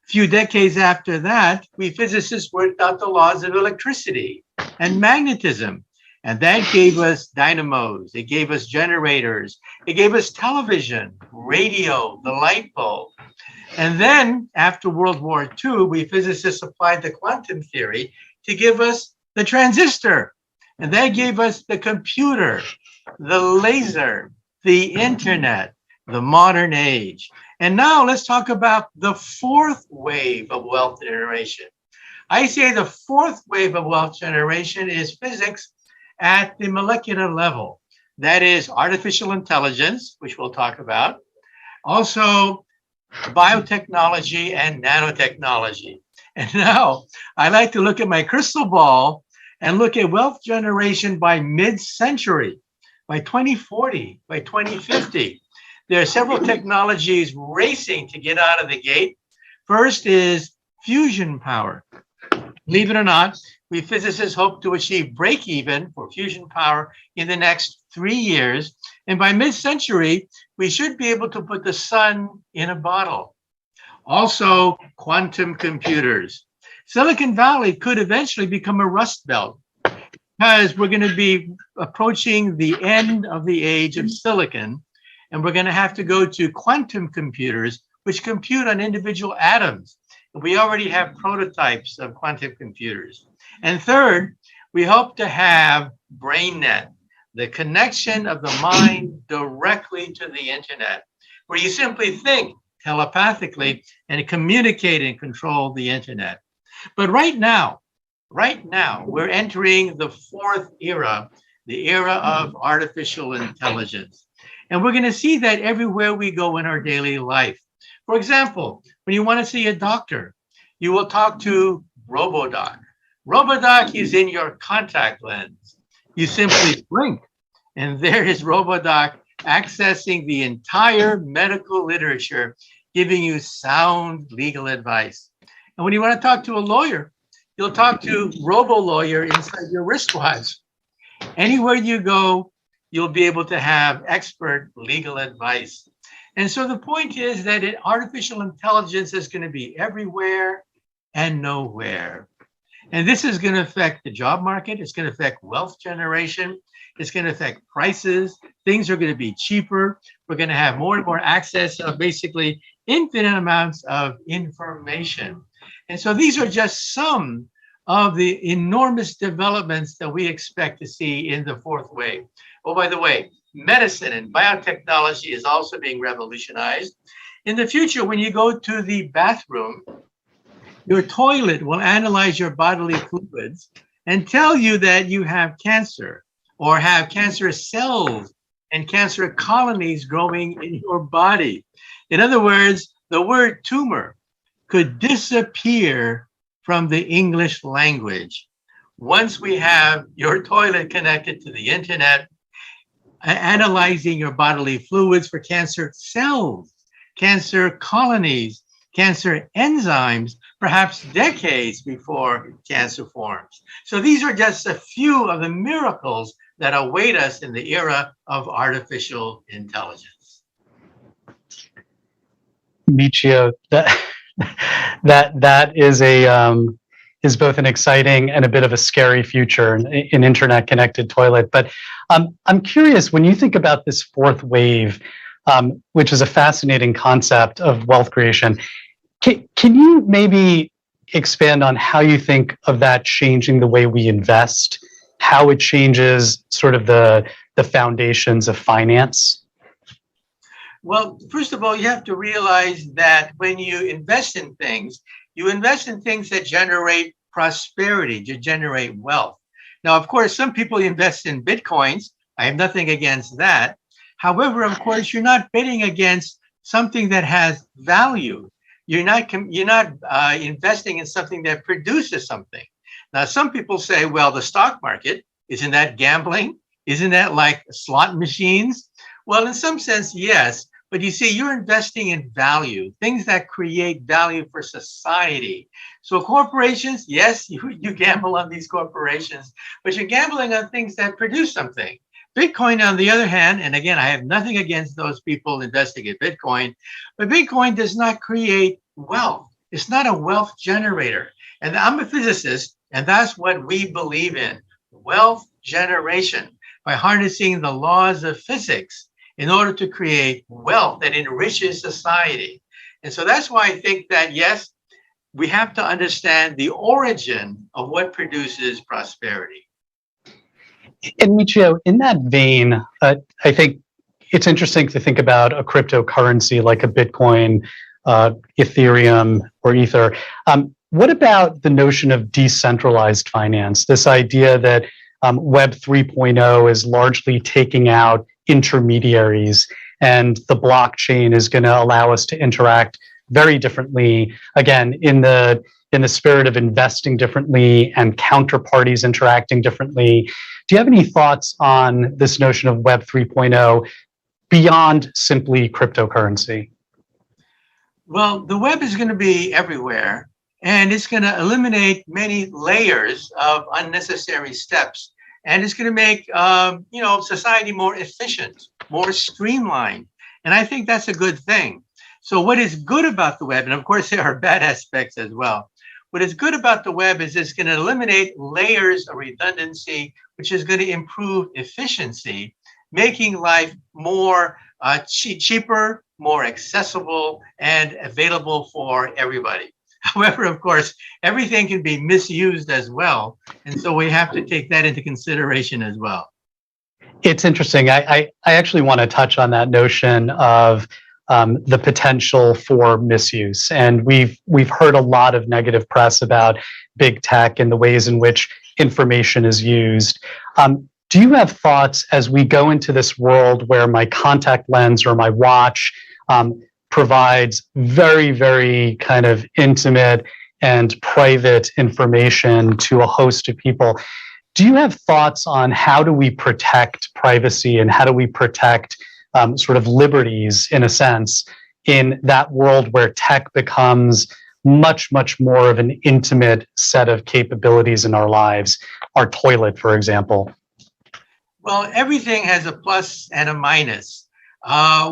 a few decades after that, we physicists worked out the laws of electricity and magnetism. And that gave us dynamos, it gave us generators, it gave us television, radio, the light bulb. And then, after World War II, we physicists applied the quantum theory to give us the transistor. And that gave us the computer, the laser, the internet, the modern age. And now let's talk about the fourth wave of wealth generation. I say the fourth wave of wealth generation is physics at the molecular level. That is artificial intelligence, which we'll talk about. Also, biotechnology and nanotechnology. And now I like to look at my crystal ball and look at wealth generation by mid-century, by 2040, by 2050. There are several technologies racing to get out of the gate. First is fusion power. Believe it or not, we physicists hope to achieve break-even for fusion power in the next 3 years. And by mid-century, we should be able to put the sun in a bottle. Also, quantum computers. Silicon Valley could eventually become a rust belt because we're going to be approaching the end of the age of silicon, and we're going to have to go to quantum computers, which compute on individual atoms. We already have prototypes of quantum computers. And third, we hope to have BrainNet, the connection of the mind directly to the internet, where you simply think telepathically and communicate and control the internet. But right now, we're entering the fourth era, the era of artificial intelligence. And we're going to see that everywhere we go in our daily life. For example, when you want to see a doctor, you will talk to RoboDoc. RoboDoc is in your contact lens. You simply blink, and there is RoboDoc accessing the entire medical literature, giving you sound legal advice. And when you want to talk to a lawyer, you'll talk to RoboLawyer inside your wristwatch. Anywhere you go, you'll be able to have expert legal advice. And so the point is that artificial intelligence is going to be everywhere and nowhere. And this is going to affect the job market. It's going to affect wealth generation. It's going to affect prices. Things are going to be cheaper. We're going to have more and more access of basically infinite amounts of information. And so these are just some of the enormous developments that we expect to see in the fourth wave. Oh, by the way, medicine and biotechnology is also being revolutionized. In the future, when you go to the bathroom, your toilet will analyze your bodily fluids and tell you that you have cancer or have cancerous cells and cancer colonies growing in your body. In other words, the word tumor could disappear from the English language. Once we have your toilet connected to the internet, analyzing your bodily fluids for cancer cells, cancer colonies, cancer enzymes, perhaps decades before cancer forms. So these are just a few of the miracles that await us in the era of artificial intelligence. Michio, that is both an exciting and a bit of a scary future, an internet connected toilet. But I'm curious, when you think about this fourth wave, which is a fascinating concept of wealth creation, can you maybe expand on how you think of that changing the way we invest, how it changes sort of the foundations of finance? Well, first of all, you have to realize that when you invest in things that generate prosperity, to generate wealth. Now, of course, some people invest in Bitcoins. I have nothing against that. However, of course, you're not betting against something that has value. You're not investing in something that produces something. Now, some people say, well, the stock market, isn't that gambling? Isn't that like slot machines? Well, in some sense, yes. But you see, you're investing in value, things that create value for society. So corporations, yes, you gamble on these corporations, but you're gambling on things that produce something. Bitcoin, on the other hand, and again, I have nothing against those people investing in Bitcoin, but Bitcoin does not create wealth. It's not a wealth generator. And I'm a physicist, and that's what we believe in, wealth generation, by harnessing the laws of physics in order to create wealth that enriches society. And so that's why I think that, yes, we have to understand the origin of what produces prosperity. And Michio, in that vein, I think it's interesting to think about a cryptocurrency like a Bitcoin, Ethereum, or Ether. What about the notion of decentralized finance? This idea that Web 3.0 is largely taking out intermediaries, and the blockchain is going to allow us to interact very differently, again, in the spirit of investing differently and counterparties interacting differently. Do you have any thoughts on this notion of Web 3.0 beyond simply cryptocurrency? Well, the web is going to be everywhere, and it's going to eliminate many layers of unnecessary steps. And it's going to make society more efficient, more streamlined. And I think that's a good thing. So what is good about the web, and of course there are bad aspects as well. What is good about the web is it's going to eliminate layers of redundancy, which is going to improve efficiency, making life more cheaper, more accessible, and available for everybody. However, of course, everything can be misused as well. And so we have to take that into consideration as well. It's interesting. I actually want to touch on that notion of the potential for misuse. And we've heard a lot of negative press about big tech and the ways in which information is used. Do you have thoughts as we go into this world where my contact lens or my watch provides very, very kind of intimate and private information to a host of people. Do you have thoughts on how do we protect privacy and how do we protect sort of liberties, in a sense, in that world where tech becomes much, much more of an intimate set of capabilities in our lives? Our toilet, for example. Well, everything has a plus and a minus.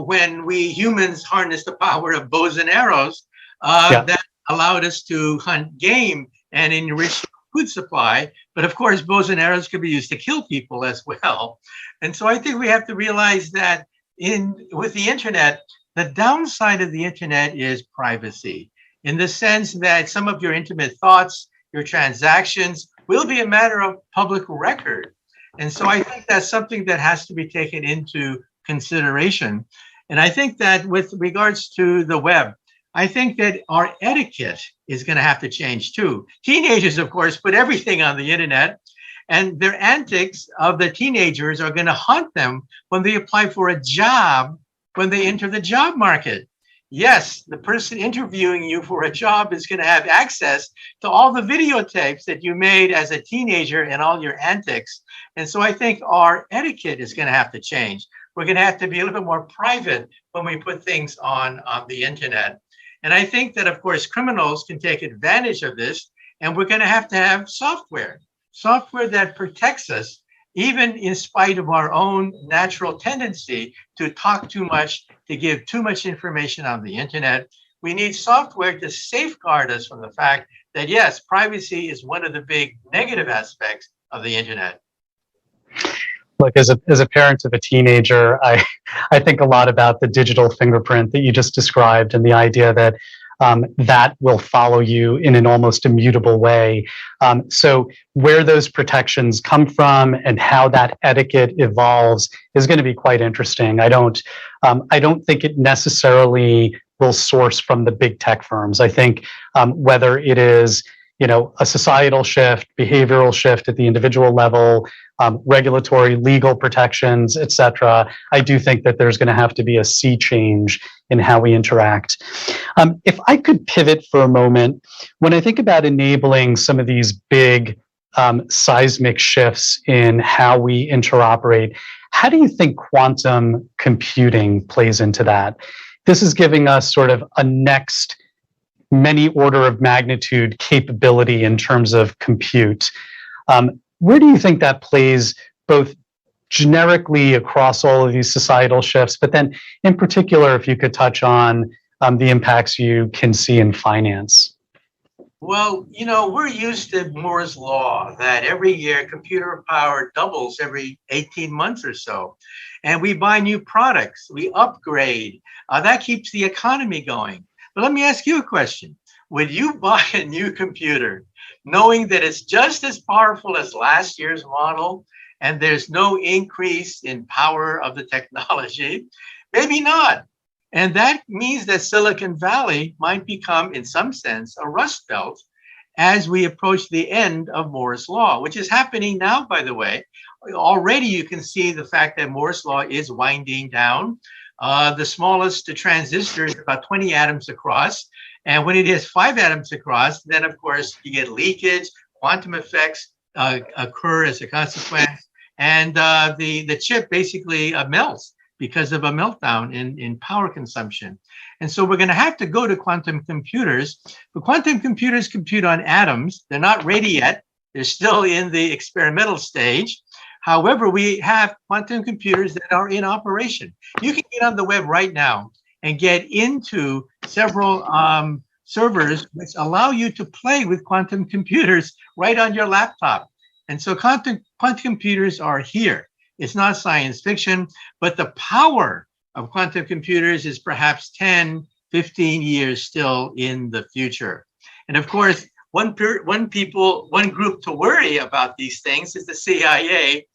When we humans harness the power of bows and arrows, that allowed us to hunt game and enrich food supply. But of course, bows and arrows could be used to kill people as well. And so I think we have to realize that with the internet, the downside of the internet is privacy, in the sense that some of your intimate thoughts, your transactions will be a matter of public record. And so I think that's something that has to be taken into consideration. And I think that with regards to the web, I think that our etiquette is going to have to change too. Teenagers, of course, put everything on the internet, and their antics of the teenagers are going to haunt them when they apply for a job, when they enter the job market. Yes, the person interviewing you for a job is going to have access to all the videotapes that you made as a teenager and all your antics. And so I think our etiquette is going to have to change. We're going to have to be a little bit more private when we put things on the internet. And I think that, of course, criminals can take advantage of this, and we're going to have software that protects us, even in spite of our own natural tendency to talk too much, to give too much information on the internet. We need software to safeguard us from the fact that, yes, privacy is one of the big negative aspects of the internet. Look, as a parent of a teenager, I think a lot about the digital fingerprint that you just described, and the idea that that will follow you in an almost immutable way. So where those protections come from and how that etiquette evolves is going to be quite interesting. I don't think it necessarily will source from the big tech firms. I think whether it is a societal shift, behavioral shift at the individual level, regulatory, legal protections, et cetera, I do think that there's going to have to be a sea change in how we interact. If I could pivot for a moment, when I think about enabling some of these big seismic shifts in how we interoperate, how do you think quantum computing plays into that? This is giving us sort of a next many order of magnitude capability in terms of compute. Where do you think that plays both generically across all of these societal shifts, but then in particular, if you could touch on the impacts you can see in finance? Well, we're used to Moore's law that every year computer power doubles every 18 months or so. And we buy new products, we upgrade. That keeps the economy going. But let me ask you a question. Would you buy a new computer knowing that it's just as powerful as last year's model and there's no increase in power of the technology? Maybe not. And that means that Silicon Valley might become, in some sense, a rust belt as we approach the end of Moore's law, which is happening now, by the way. Already you can see the fact that Moore's law is winding down. The smallest transistor is about 20 atoms across. And when it is 5 atoms across, then of course you get leakage, quantum effects occur as a consequence. And the chip basically melts because of a meltdown in power consumption. And so we're going to have to go to quantum computers. But quantum computers compute on atoms. They're not ready yet. They're still in the experimental stage. However, we have quantum computers that are in operation. You can get on the web right now and get into several servers which allow you to play with quantum computers right on your laptop. And so quantum computers are here. It's not science fiction, but the power of quantum computers is perhaps 10, 15 years still in the future. And of course, one group to worry about these things is the CIA.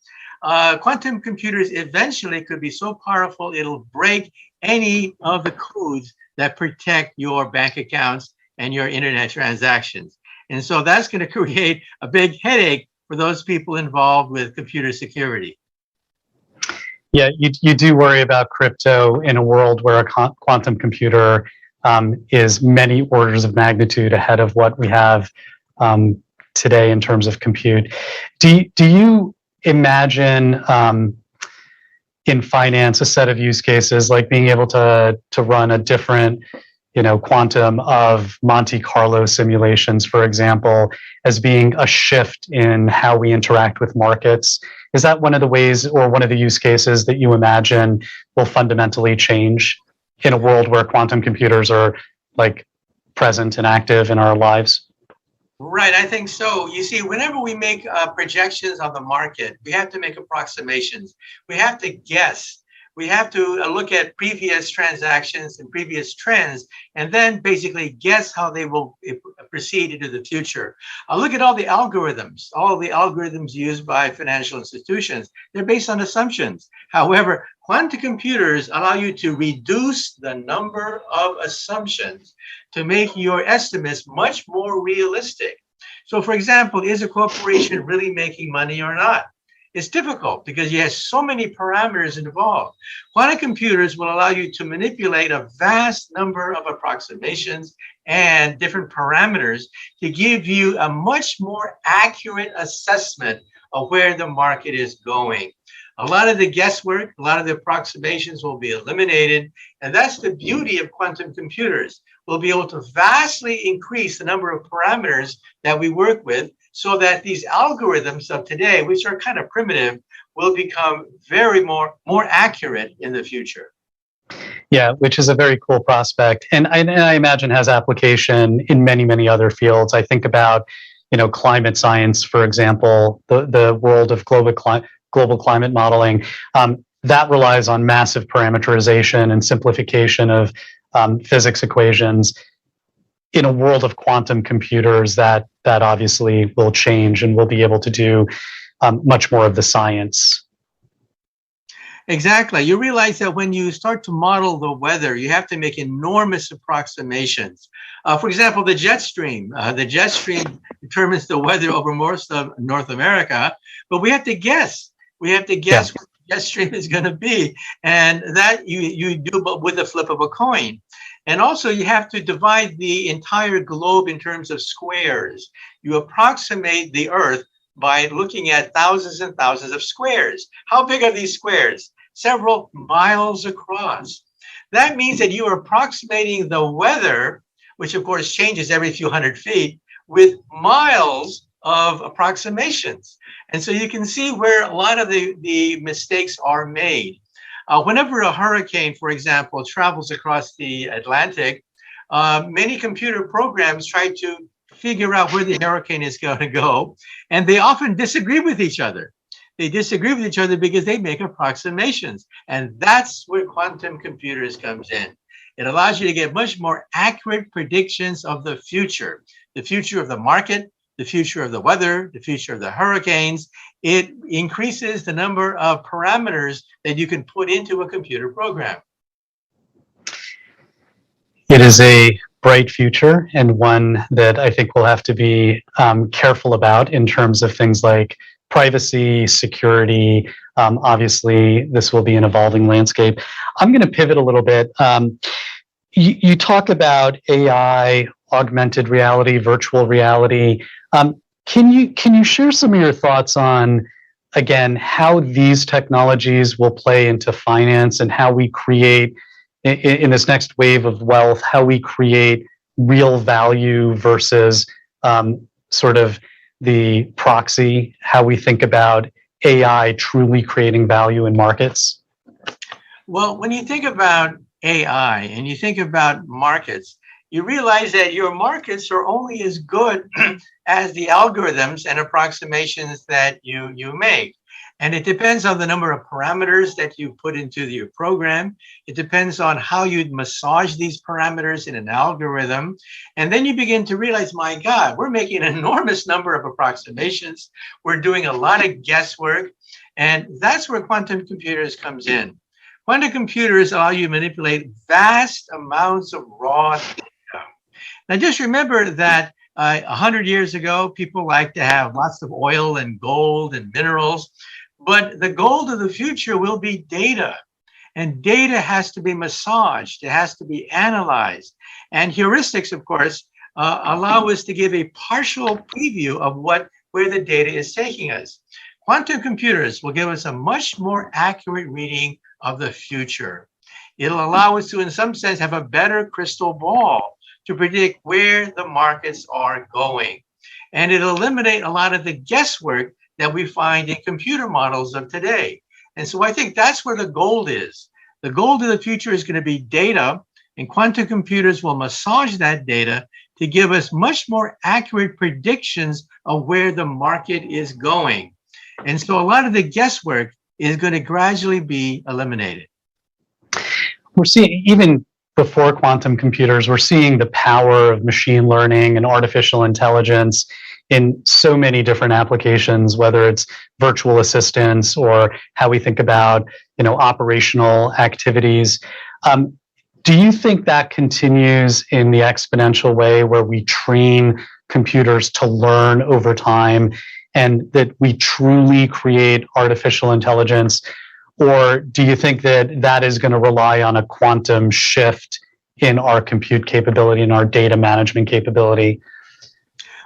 Quantum computers eventually could be so powerful it'll break any of the codes that protect your bank accounts and your internet transactions. And so that's going to create a big headache for those people involved with computer security. Yeah, you do worry about crypto in a world where a quantum computer is many orders of magnitude ahead of what we have today in terms of compute. Do you imagine in finance a set of use cases like being able to run a different quantum of Monte Carlo simulations, for example, as being a shift in how we interact with markets? Is that one of the ways or one of the use cases that you imagine will fundamentally change in a world where quantum computers are like present and active in our lives? Right, I think so. You see, whenever we make projections on the market, we have to make approximations. We have to guess. We have to look at previous transactions and previous trends, and then basically guess how they will proceed into the future. Look at all the algorithms used by financial institutions. They're based on assumptions. However, quantum computers allow you to reduce the number of assumptions to make your estimates much more realistic. So, for example, is a corporation really making money or not? It's difficult because you have so many parameters involved. Quantum computers will allow you to manipulate a vast number of approximations and different parameters to give you a much more accurate assessment of where the market is going. A lot of the guesswork, a lot of the approximations will be eliminated. And that's the beauty of quantum computers. We'll be able to vastly increase the number of parameters that we work with, so that these algorithms of today, which are kind of primitive, will become very more accurate in the future. Yeah, which is a very cool prospect, and I imagine has application in many other fields. I think about climate science, for example, the world of global climate modeling. That relies on massive parameterization and simplification of physics equations. In a world of quantum computers, that obviously will change, and we'll be able to do much more of the science. Exactly. You realize that when you start to model the weather, you have to make enormous approximations. For example, the jet stream. The jet stream determines the weather over most of North America, but we have to guess. We have to guess what the jet stream is going to be, and that you do with the flip of a coin. And also, you have to divide the entire globe in terms of squares. You approximate the Earth by looking at thousands and thousands of squares. How big are these squares? Several miles across. That means that you are approximating the weather, which of course changes every few hundred feet, with miles of approximations. And so you can see where a lot of the mistakes are made. Whenever a hurricane, for example, travels across the Atlantic, many computer programs try to figure out where the hurricane is going to go, and they often disagree with each other. They disagree with each other because they make approximations, and that's where quantum computers comes in. It allows you to get much more accurate predictions of the future of the market, the future of the weather, the future of the hurricanes. It increases the number of parameters that you can put into a computer program. It is a bright future, and one that I think we'll have to be careful about in terms of things like privacy, security. Obviously, this will be an evolving landscape. I'm going to pivot a little bit. You talk about AI, augmented reality, virtual reality. Can you share some of your thoughts on, again, how these technologies will play into finance and how we create, in this next wave of wealth, how we create real value versus sort of the proxy, how we think about AI truly creating value in markets? Well, when you think about AI and you think about markets, you realize that your markets are only as good as the algorithms and approximations that you make. And it depends on the number of parameters that you put into your program. It depends on how you massage these parameters in an algorithm. And then you begin to realize, my God, we're making an enormous number of approximations. We're doing a lot of guesswork. And that's where quantum computers comes in. Quantum computers allow you to manipulate vast amounts of raw data. Now, just remember that 100 years ago, people liked to have lots of oil and gold and minerals. But the gold of the future will be data. And data has to be massaged. It has to be analyzed. And heuristics, of course, allow us to give a partial preview of where the data is taking us. Quantum computers will give us a much more accurate reading of the future. It'll allow us to, in some sense, have a better crystal ball to predict where the markets are going. And it'll eliminate a lot of the guesswork that we find in computer models of today. And so I think that's where the gold is. The gold of the future is going to be data, and quantum computers will massage that data to give us much more accurate predictions of where the market is going. And so a lot of the guesswork is going to gradually be eliminated. We're seeing, even before quantum computers, we're seeing the power of machine learning and artificial intelligence in so many different applications, whether it's virtual assistants or how we think about, operational activities. Do you think that continues in the exponential way where we train computers to learn over time and that we truly create artificial intelligence? Or do you think that that is going to rely on a quantum shift in our compute capability and our data management capability?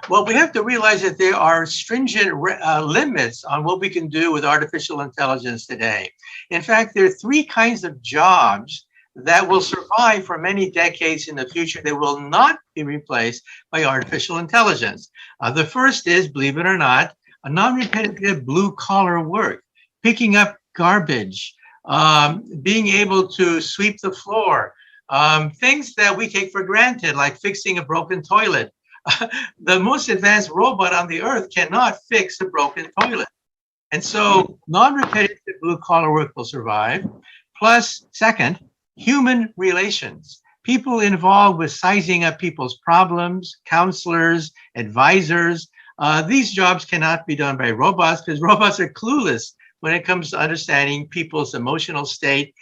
Well, we have to realize that there are stringent limits on what we can do with artificial intelligence today. In fact, there are three kinds of jobs that will survive for many decades in the future. They will not be replaced by artificial intelligence. The first is, believe it or not, a non-repetitive blue-collar work, picking up garbage, being able to sweep the floor, things that we take for granted, like fixing a broken toilet. The most advanced robot on the earth cannot fix a broken toilet. And so non-repetitive blue-collar work will survive. Plus, second, human relations. People involved with sizing up people's problems, counselors, advisors. These jobs cannot be done by robots because robots are clueless when it comes to understanding people's emotional state,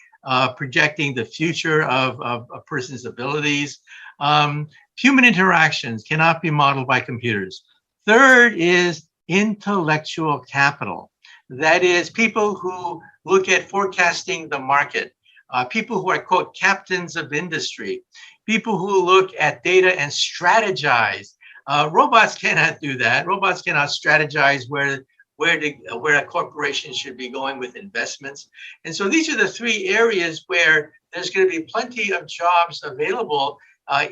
projecting the future of a person's abilities. Human interactions cannot be modeled by computers. Third is intellectual capital. That is, people who look at forecasting the market, people who are, quote, captains of industry, people who look at data and strategize. Robots cannot do that. Robots cannot strategize where a corporation should be going with investments. And so these are the three areas where there's going to be plenty of jobs available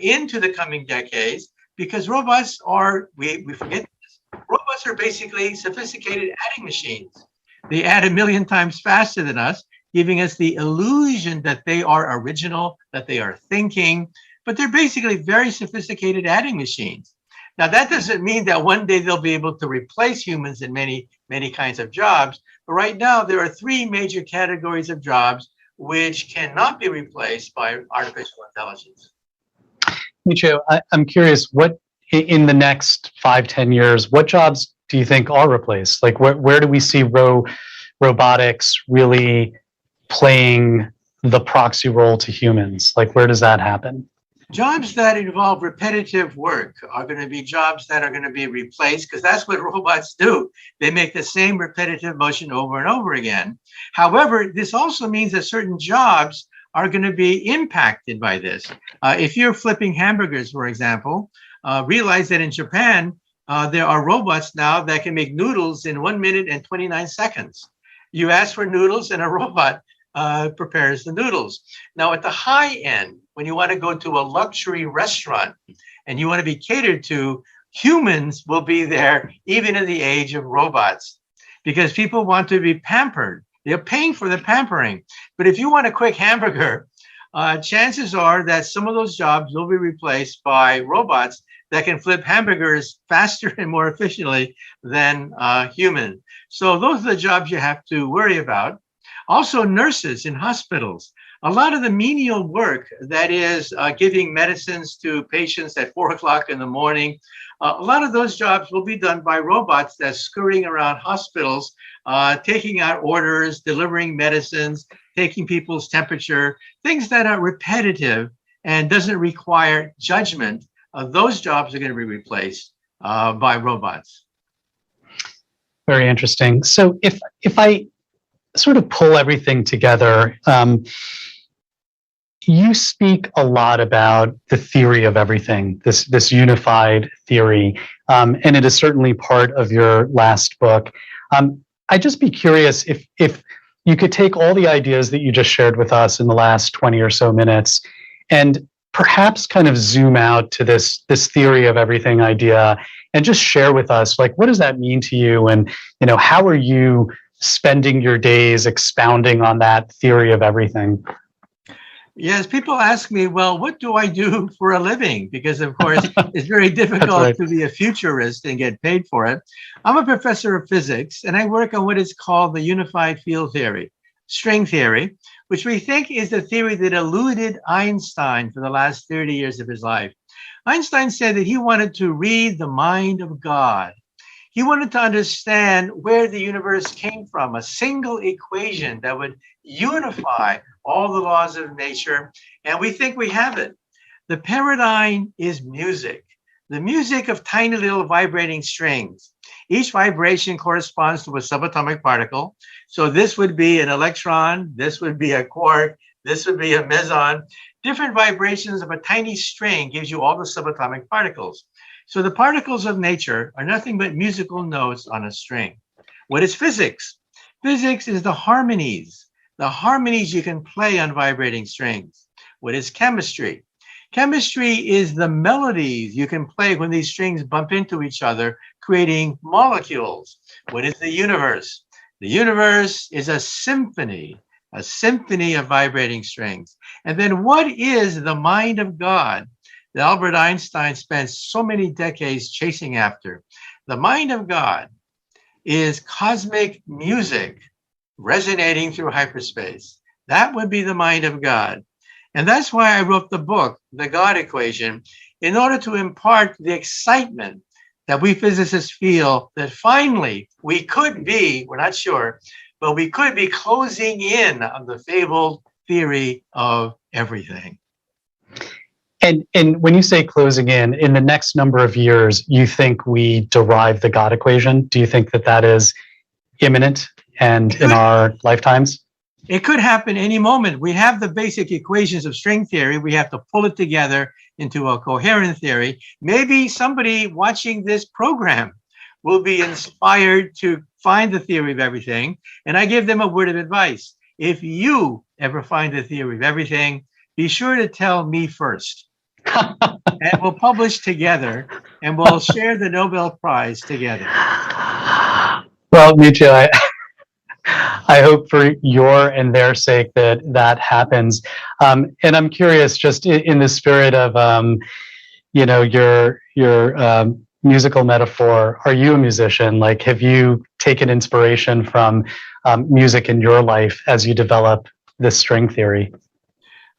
into the coming decades, because robots are, we forget this, robots are basically sophisticated adding machines. They add 1 million times faster than us, giving us the illusion that they are original, that they are thinking, but they're basically very sophisticated adding machines. Now, that doesn't mean that one day they'll be able to replace humans in many, many kinds of jobs. But right now, there are three major categories of jobs which cannot be replaced by artificial intelligence. Michio, I'm curious, what in the next 5-10 years, what jobs do you think are replaced? Like, where do we see robotics really playing the proxy role to humans? Like, where does that happen? Jobs that involve repetitive work are going to be jobs that are going to be replaced, because that's what robots do. They make the same repetitive motion over and over again. However, this also means that certain jobs are going to be impacted by this. If you're flipping hamburgers, for example, realize that in Japan, there are robots now that can make noodles in 1 minute and 29 seconds. You ask for noodles and a robot prepares the noodles. Now, at the high end, when you want to go to a luxury restaurant and you want to be catered to, humans will be there even in the age of robots, because people want to be pampered. They're paying for the pampering. But if you want a quick hamburger, chances are that some of those jobs will be replaced by robots that can flip hamburgers faster and more efficiently than human. So those are the jobs you have to worry about. Also, nurses in hospitals. A lot of the menial work, that is giving medicines to patients at 4 o'clock in the morning, a lot of those jobs will be done by robots that's scurrying around hospitals, taking out orders, delivering medicines, taking people's temperature, things that are repetitive and doesn't require judgment. Those jobs are going to be replaced by robots. Very interesting. So if I sort of pull everything together, you speak a lot about the theory of everything, this unified theory, and it is certainly part of your last book. I'd just be curious if you could take all the ideas that you just shared with us in the last 20 or so minutes and perhaps kind of zoom out to this theory of everything idea and just share with us, like, what does that mean to you? And, how are you spending your days expounding on that theory of everything? Yes, people ask me, well, what do I do for a living? Because, of course, it's very difficult to be a futurist and get paid for it. I'm a professor of physics, and I work on what is called the unified field theory, string theory, which we think is the theory that eluded Einstein for the last 30 years of his life. Einstein said that he wanted to read the mind of God. He wanted to understand where the universe came from, a single equation that would unify all the laws of nature, and we think we have it. The paradigm is music, the music of tiny little vibrating strings. Each vibration corresponds to a subatomic particle. So this would be an electron, this would be a quark, this would be a meson. Different vibrations of a tiny string gives you all the subatomic particles. So the particles of nature are nothing but musical notes on a string. What is physics? Physics is the harmonies you can play on vibrating strings. What is chemistry? Chemistry is the melodies you can play when these strings bump into each other, creating molecules. What is the universe? The universe is a symphony of vibrating strings. And then what is the mind of God that Albert Einstein spent so many decades chasing after? The mind of God is cosmic music resonating through hyperspace. That would be the mind of God. And that's why I wrote the book, The God Equation, in order to impart the excitement that we physicists feel that finally we could be, we're not sure, but we could be closing in on the fabled theory of everything. And when you say closing in the next number of years, you think we derive the God equation? Do you think that is imminent and in our lifetimes? It could happen any moment. We have the basic equations of string theory. We have to pull it together into a coherent theory. Maybe somebody watching this program will be inspired to find the theory of everything. And I give them a word of advice. If you ever find the theory of everything, be sure to tell me first. And we'll publish together and we'll share the Nobel Prize together. Well, Michio, I hope for your and their sake that happens. And I'm curious, just in the spirit of, your musical metaphor, are you a musician? Like, have you taken inspiration from music in your life as you develop this string theory?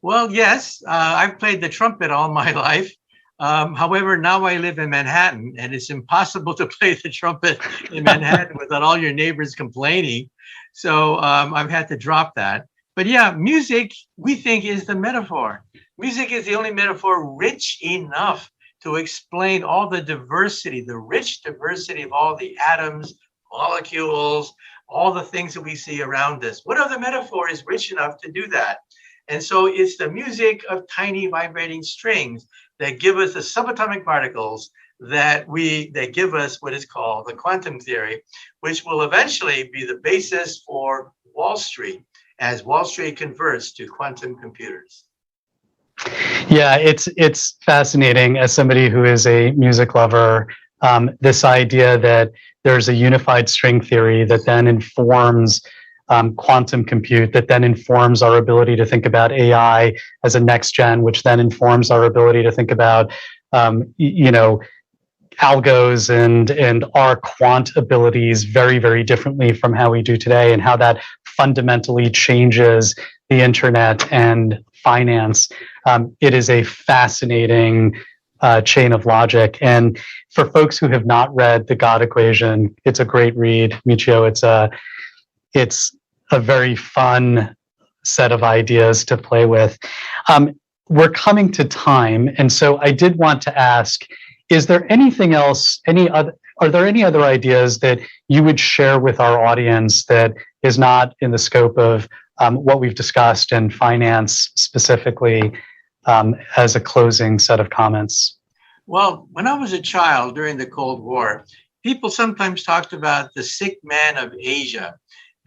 Well, yes, I've played the trumpet all my life. However, now I live in Manhattan, and it's impossible to play the trumpet in Manhattan without all your neighbors complaining. So I've had to drop that. But yeah, music, we think, is the metaphor. Music is the only metaphor rich enough to explain all the diversity, the rich diversity of all the atoms, molecules, all the things that we see around us. What other metaphor is rich enough to do that? And so it's the music of tiny vibrating strings that give us the subatomic particles that give us what is called the quantum theory, which will eventually be the basis for Wall Street as Wall Street converts to quantum computers. Yeah, it's fascinating as somebody who is a music lover, this idea that there's a unified string theory that then informs quantum compute, that then informs our ability to think about AI as a next gen, which then informs our ability to think about, algos and our quant abilities very, very differently from how we do today, and how that fundamentally changes the internet and finance. It is a fascinating chain of logic. And for folks who have not read The God Equation, it's a great read, Michio. It's a very fun set of ideas to play with. We're coming to time, and so I did want to ask, is there anything else, are there any other ideas that you would share with our audience that is not in the scope of what we've discussed in finance specifically, as a closing set of comments? Well, when I was a child during the Cold War, people sometimes talked about the sick man of Asia,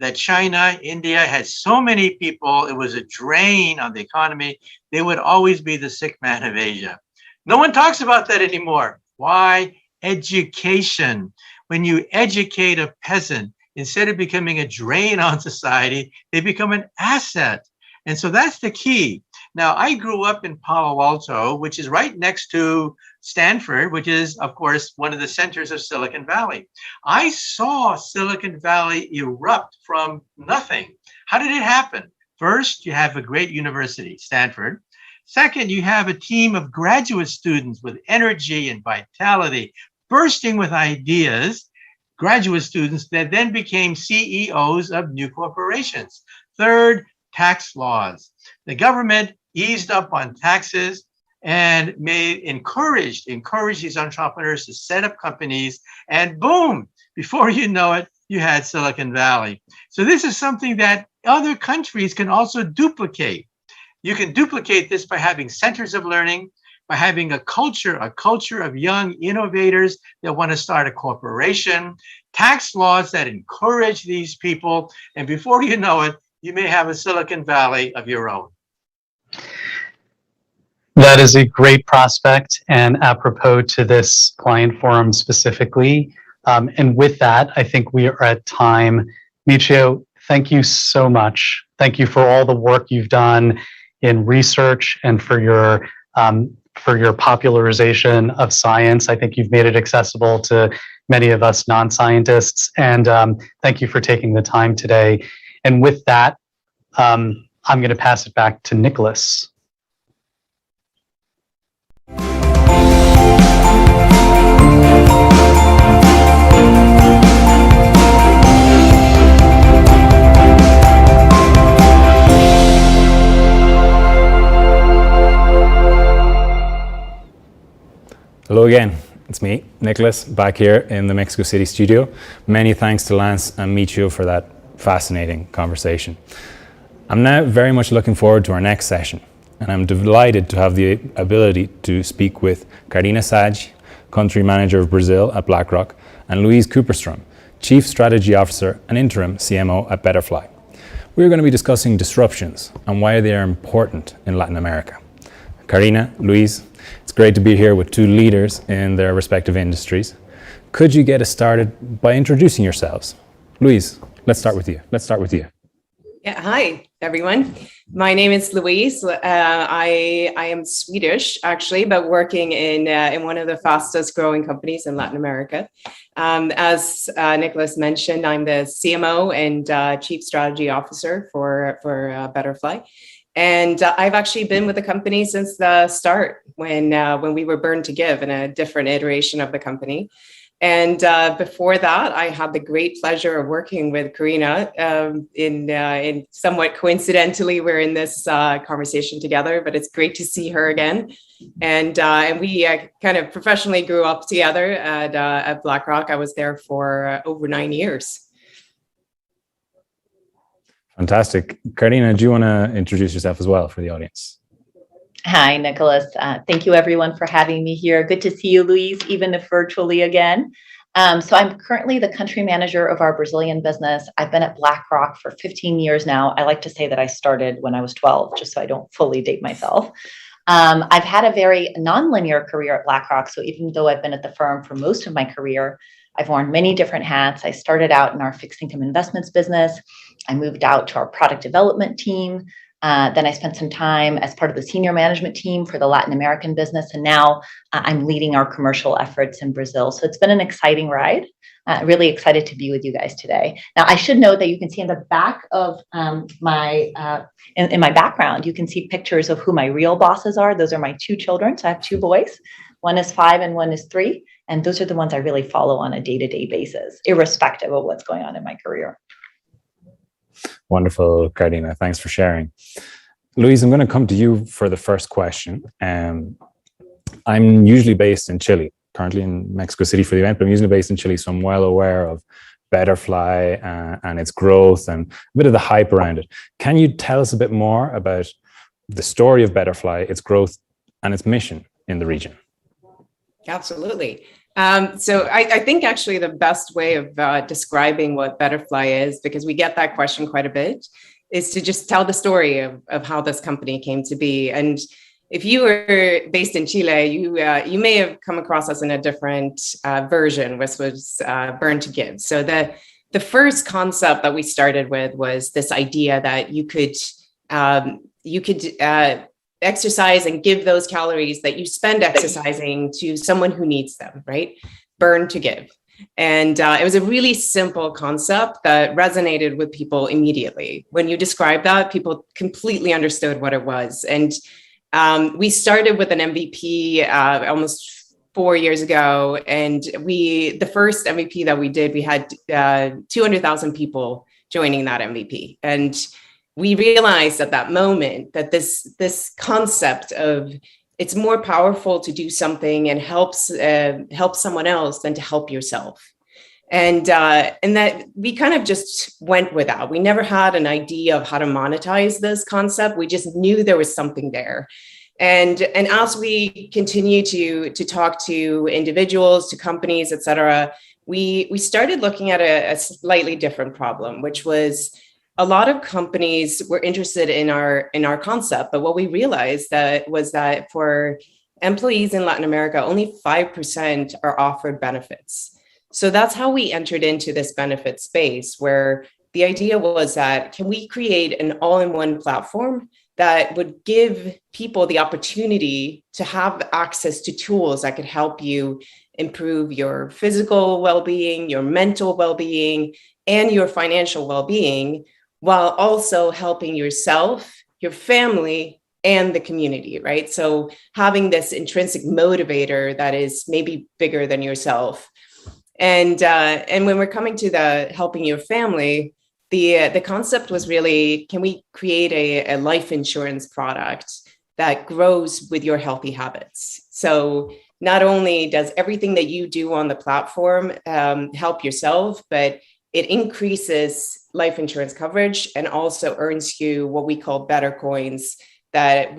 that China, India had so many people, it was a drain on the economy. They would always be the sick man of Asia. No one talks about that anymore. Why? Education. When you educate a peasant, instead of becoming a drain on society, they become an asset. And so that's the key. Now, I grew up in Palo Alto, which is right next to Stanford, which is, of course, one of the centers of Silicon Valley. I saw Silicon Valley erupt from nothing. How did it happen? First, you have a great university, Stanford. Second, you have a team of graduate students with energy and vitality, bursting with ideas, graduate students that then became CEOs of new corporations. Third, tax laws. The government eased up on taxes and encouraged these entrepreneurs to set up companies, and boom, before you know it, you had Silicon Valley. So this is something that other countries can also duplicate. You can duplicate this by having centers of learning, by having a culture of young innovators that want to start a corporation, tax laws that encourage these people, and before you know it, you may have a Silicon Valley of your own. That is a great prospect, and apropos to this client forum specifically. And with that, I think we are at time. Michio, thank you so much. Thank you for all the work you've done in research and for your popularization of science. I think you've made it accessible to many of us non-scientists. And thank you for taking the time today. And with that, I'm going to pass it back to Nicholas. Hello again, it's me, Nicholas, back here in the Mexico City studio. Many thanks to Lance and Michio for that fascinating conversation. I'm now very much looking forward to our next session, and I'm delighted to have the ability to speak with Karina Sage, Country Manager of Brazil at BlackRock, and Louise Cooperstrom, Chief Strategy Officer and Interim CMO at Betterfly. We're going to be discussing disruptions and why they are important in Latin America. Karina, Louise, it's great to be here with two leaders in their respective industries. Could you get us started by introducing yourselves? Louise, let's start with you. Yeah, hi, everyone. My name is Louise. I am Swedish, actually, but working in one of the fastest growing companies in Latin America. As Nicholas mentioned, I'm the CMO and Chief Strategy Officer for Betterfly. And I've actually been with the company since the start when we were Burn to Give in a different iteration of the company. And before that, I had the great pleasure of working with Karina. In somewhat coincidentally, we're in this conversation together, but it's great to see her again. And we kind of professionally grew up together at BlackRock. I was there for over 9 years. Fantastic. Karina, do you want to introduce yourself as well for the audience? Hi, Nicholas. Thank you, everyone, for having me here. Good to see you, Louise, even if virtually again. So I'm currently the country manager of our Brazilian business. I've been at BlackRock for 15 years now. I like to say that I started when I was 12, just so I don't fully date myself. I've had a very nonlinear career at BlackRock. So even though I've been at the firm for most of my career, I've worn many different hats. I started out in our fixed income investments business. I moved out to our product development team. Then I spent some time as part of the senior management team for the Latin American business. And now I'm leading our commercial efforts in Brazil. So it's been an exciting ride. Really excited to be with you guys today. Now, I should note that you can see in the back of my background, you can see pictures of who my real bosses are. Those are my two children. So I have two boys. One is 5 and one is 3. And those are the ones I really follow on a day-to-day basis, irrespective of what's going on in my career. Wonderful, Karina. Thanks for sharing. Louise, I'm going to come to you for the first question. I'm usually based in Chile, currently in Mexico City for the event, but I'm usually based in Chile, so I'm well aware of Betterfly and its growth and a bit of the hype around it. Can you tell us a bit more about the story of Betterfly, its growth, and its mission in the region? Absolutely. So I think actually the best way of describing what Betterfly is, because we get that question quite a bit, is to just tell the story of how this company came to be. And if you were based in Chile, you may have come across us in a different version, which was Burn to Give. So the first concept that we started with was this idea that you could exercise and give those calories that you spend exercising to someone who needs them, right? Burn to give. And it was a really simple concept that resonated with people immediately. When you described that, people completely understood what it was. And we started with an MVP almost 4 years ago. And the first MVP that we did, we had 200,000 people joining that MVP. And we realized at that moment that this concept of it's more powerful to do something and help someone else than to help yourself. And that we kind of just went with that. We never had an idea of how to monetize this concept. We just knew there was something there. And as we continue to talk to individuals, to companies, et cetera, we started looking at a slightly different problem, which was a lot of companies were interested in our concept, but what we realized was that for employees in Latin America, only 5% are offered benefits. So that's how we entered into this benefit space, where the idea was that can we create an all-in-one platform that would give people the opportunity to have access to tools that could help you improve your physical well-being, your mental well-being, and your financial well-being, while also helping yourself, your family, and the community, right? So having this intrinsic motivator that is maybe bigger than yourself. And when we're coming to the helping your family, the concept was really, can we create a life insurance product that grows with your healthy habits? So not only does everything that you do on the platform help yourself, but it increases life insurance coverage and also earns you what we call better coins that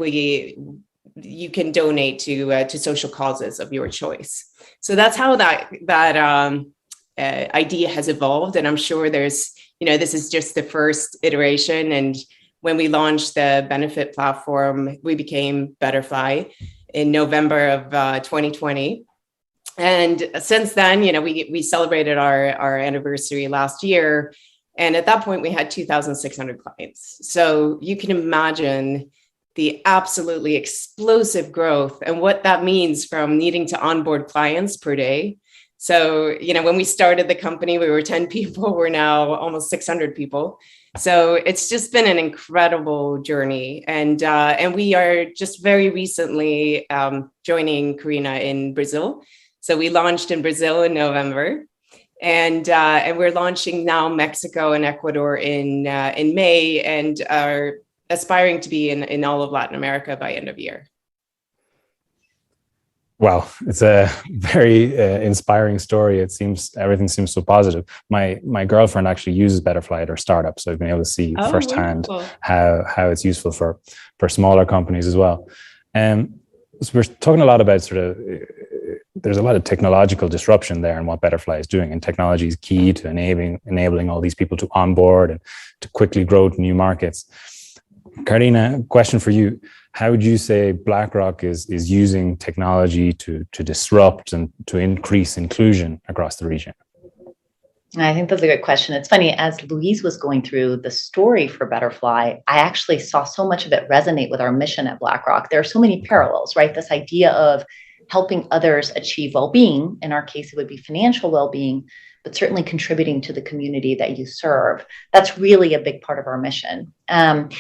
you can donate to social causes of your choice. So that's how that idea has evolved. And I'm sure there's, this is just the first iteration. And when we launched the benefit platform, we became Betterfly in November of 2020. And since then, we celebrated our anniversary last year. And at that point, we had 2,600 clients. So you can imagine the absolutely explosive growth and what that means from needing to onboard clients per day. So, when we started the company, we were 10 people. We're now almost 600 people. So it's just been an incredible journey. And we are just very recently joining Karina in Brazil. So we launched in Brazil in November, and we're launching now Mexico and Ecuador in May, and are aspiring to be in all of Latin America by end of year. Wow, it's a very inspiring story. Everything seems so positive. My girlfriend actually uses Betterfly at her startup, so I've been able to see firsthand how it's useful for smaller companies as well. So we're talking a lot about there's a lot of technological disruption there in what Betterfly is doing, and technology is key to enabling all these people to onboard and to quickly grow to new markets. Karina, question for you. How would you say BlackRock is using technology to disrupt and to increase inclusion across the region? I think that's a good question. It's funny, as Louise was going through the story for Betterfly, I actually saw so much of it resonate with our mission at BlackRock. There are so many parallels, right? This idea of helping others achieve well-being. In our case, it would be financial well-being, but certainly contributing to the community that you serve. That's really a big part of our mission. And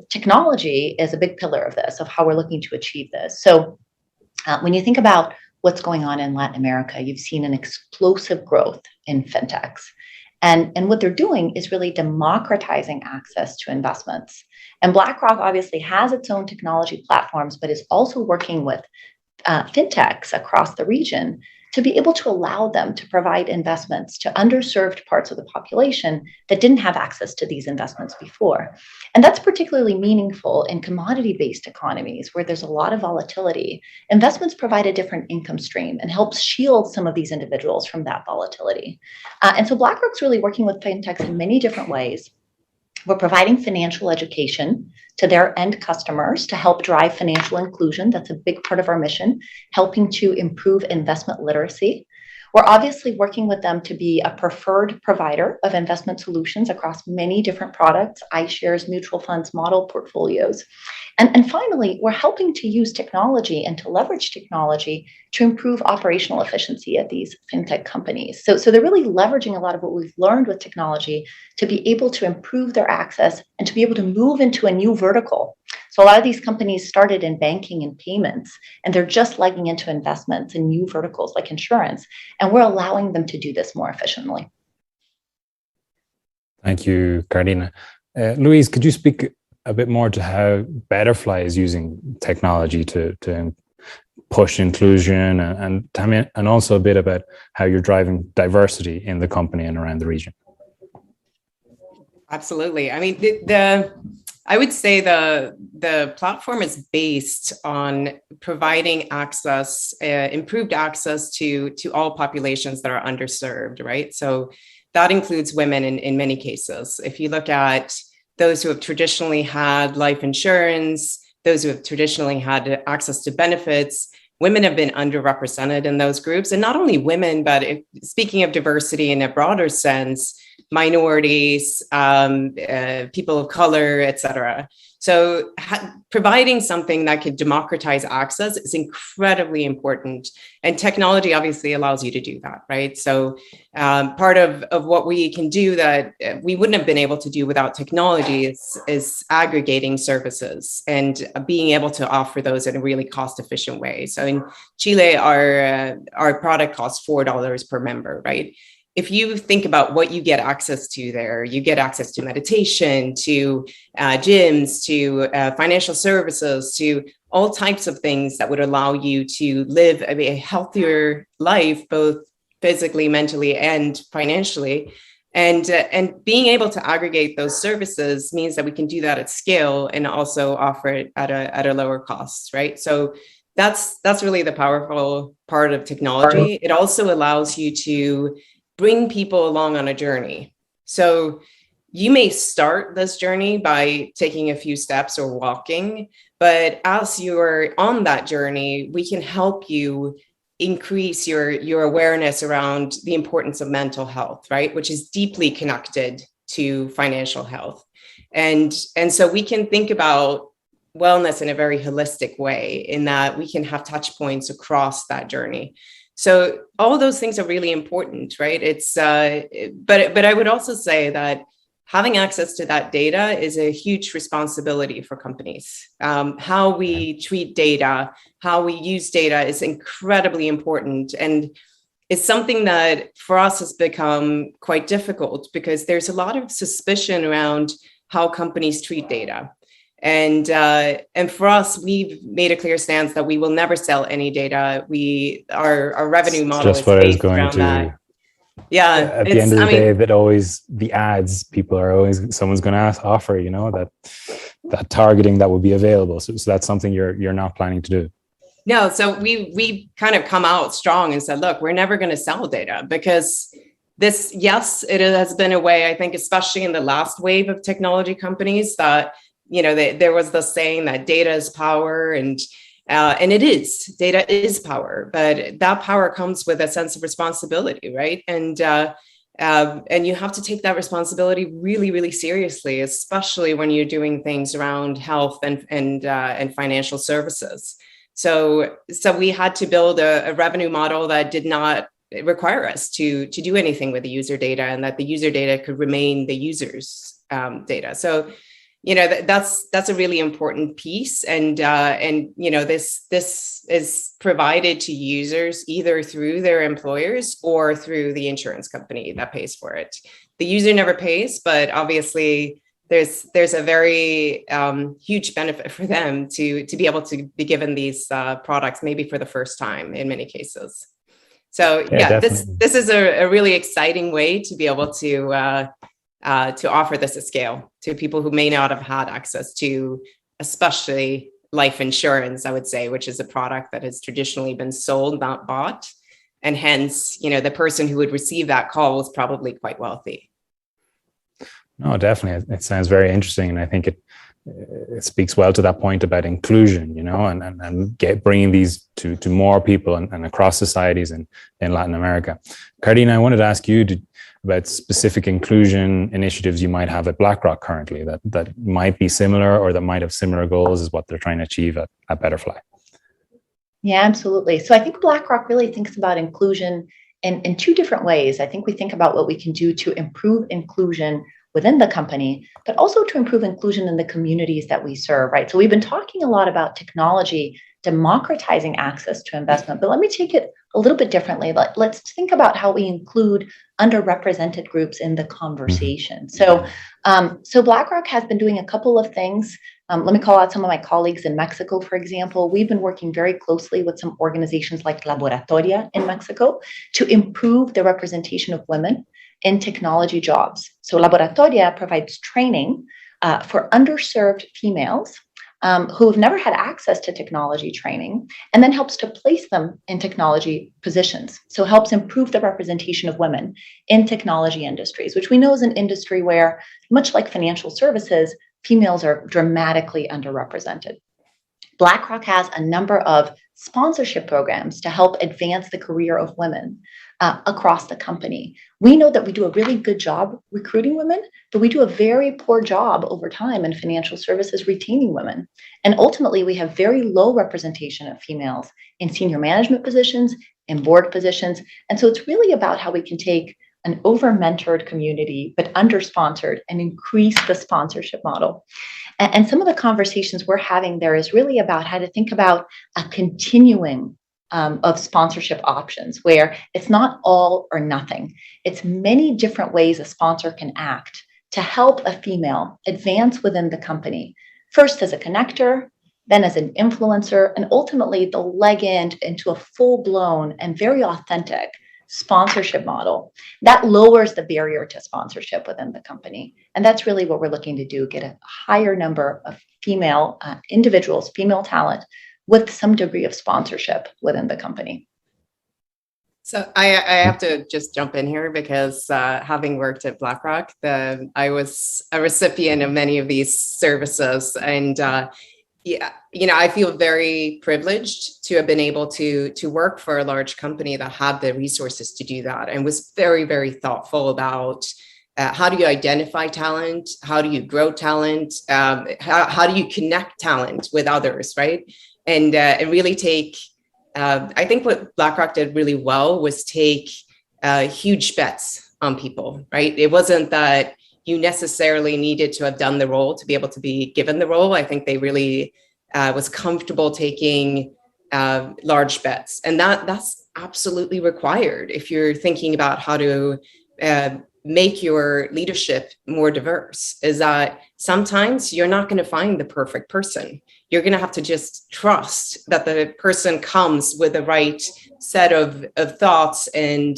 technology is a big pillar of this, of how we're looking to achieve this. So when you think about what's going on in Latin America, you've seen an explosive growth in fintechs. And what they're doing is really democratizing access to investments. And BlackRock obviously has its own technology platforms, but is also working with fintechs across the region to be able to allow them to provide investments to underserved parts of the population that didn't have access to these investments before. And that's particularly meaningful in commodity-based economies where there's a lot of volatility. Investments provide a different income stream and helps shield some of these individuals from that volatility. And so BlackRock's really working with fintechs in many different ways. We're providing financial education to their end customers to help drive financial inclusion. That's a big part of our mission, helping to improve investment literacy. We're obviously working with them to be a preferred provider of investment solutions across many different products, iShares, mutual funds, model portfolios. And finally, we're helping to use technology and to leverage technology to improve operational efficiency at these fintech companies. So they're really leveraging a lot of what we've learned with technology to be able to improve their access and to be able to move into a new vertical. So a lot of these companies started in banking and payments, and they're just legging into investments in new verticals like insurance. And we're allowing them to do this more efficiently. Thank you, Carolina. Louise, could you speak a bit more to how Betterfly is using technology to push inclusion and also a bit about how you're driving diversity in the company and around the region? Absolutely. I mean, I would say the platform is based on providing access, improved access to all populations that are underserved, right? So that includes women in many cases. If you look at those who have traditionally had life insurance, those who have traditionally had access to benefits, women have been underrepresented in those groups. And not only women, but speaking of diversity in a broader sense, minorities, people of color, et cetera. So providing something that could democratize access is incredibly important. And technology obviously allows you to do that, right? So part of what we can do that we wouldn't have been able to do without technology is aggregating services and being able to offer those in a really cost-efficient way. So in Chile, our product costs $4 per member, right? If you think about what you get access to there, you get access to meditation, to gyms, to financial services, to all types of things that would allow you to live a healthier life, both physically, mentally, and financially. And being able to aggregate those services means that we can do that at scale and also offer it at a lower cost, right? So that's really the powerful part of technology. It also allows you to bring people along on a journey. So you may start this journey by taking a few steps or walking, but as you're on that journey, we can help you increase your awareness around the importance of mental health, right? Which is deeply connected to financial health. And so we can think about wellness in a very holistic way in that we can have touch points across that journey. So all of those things are really important, right? It's but I would also say that having access to that data is a huge responsibility for companies. How we treat data, how we use data is incredibly important. And it's something that for us has become quite difficult because there's a lot of suspicion around how companies treat data. And for us, we've made a clear stance that we will never sell any data. Our revenue model just is what I was based going around to. that. Yeah. At the end of the day, that always the ads, people are always someone's going to offer, you know, that targeting that will be available. So that's something you're not planning to do. No. So we kind of come out strong and said, look, we're never going to sell data because this, yes, it has been a way, I think, especially in the last wave of technology companies that, you know, there was the saying that data is power, and it is. Data is power, but that power comes with a sense of responsibility, right? And you have to take that responsibility really, really seriously, especially when you're doing things around health and financial services. So we had to build a revenue model that did not require us to do anything with the user data, and that the user data could remain the user's data. So, you know, that's a really important piece, and you know, this is provided to users either through their employers or through the insurance company that pays for it. The user never pays, but obviously there's a very huge benefit for them to be able to be given these products, maybe for the first time in many cases. So yeah, this is a really exciting way to be able to offer this at scale to people who may not have had access to, especially life insurance, I would say, which is a product that has traditionally been sold, not bought. And hence, the person who would receive that call was probably quite wealthy. No, definitely. It sounds very interesting. And I think it speaks well to that point about inclusion, and bringing these to more people and across societies in Latin America. Cardina, I wanted to ask you about specific inclusion initiatives you might have at BlackRock currently that might be similar or that might have similar goals as what they're trying to achieve at Betterfly. Yeah, absolutely. So I think BlackRock really thinks about inclusion in two different ways. I think we think about what we can do to improve inclusion within the company, but also to improve inclusion in the communities that we serve, right? So we've been talking a lot about technology democratizing access to investment, but let me take it a little bit differently. Let's think about how we include underrepresented groups in the conversation. So BlackRock has been doing a couple of things. Let me call out some of my colleagues in Mexico, for example. We've been working very closely with some organizations like Laboratoria in Mexico to improve the representation of women in technology jobs. So Laboratoria provides training for underserved females who have never had access to technology training, and then helps to place them in technology positions. So helps improve the representation of women in technology industries, which we know is an industry where, much like financial services, females are dramatically underrepresented. BlackRock has a number of sponsorship programs to help advance the career of women across the company. We know that we do a really good job recruiting women, but we do a very poor job over time in financial services retaining women. And ultimately, we have very low representation of females in senior management positions, in board positions. And so it's really about how we can take an over-mentored community, but under-sponsored, and increase the sponsorship model. And some of the conversations we're having there is really about how to think about a continuing of sponsorship options, where it's not all or nothing. It's many different ways a sponsor can act to help a female advance within the company, first as a connector, then as an influencer, and ultimately they'll leg into a full-blown and very authentic sponsorship model that lowers the barrier to sponsorship within the company. And that's really what we're looking to do, get a higher number of female individuals, female talent, with some degree of sponsorship within the company. So I have to just jump in here because having worked at BlackRock, I was a recipient of many of these services. And I feel very privileged to have been able to work for a large company that had the resources to do that, and was very, very thoughtful about how do you identify talent? How do you grow talent? How do you connect talent with others, right? And really take, I think what BlackRock did really well was take huge bets on people, right? It wasn't that you necessarily needed to have done the role to be able to be given the role. I think they really was comfortable taking large bets. And that's absolutely required if you're thinking about how to make your leadership more diverse, is that sometimes you're not going to find the perfect person. You're going to have to just trust that the person comes with the right set of thoughts and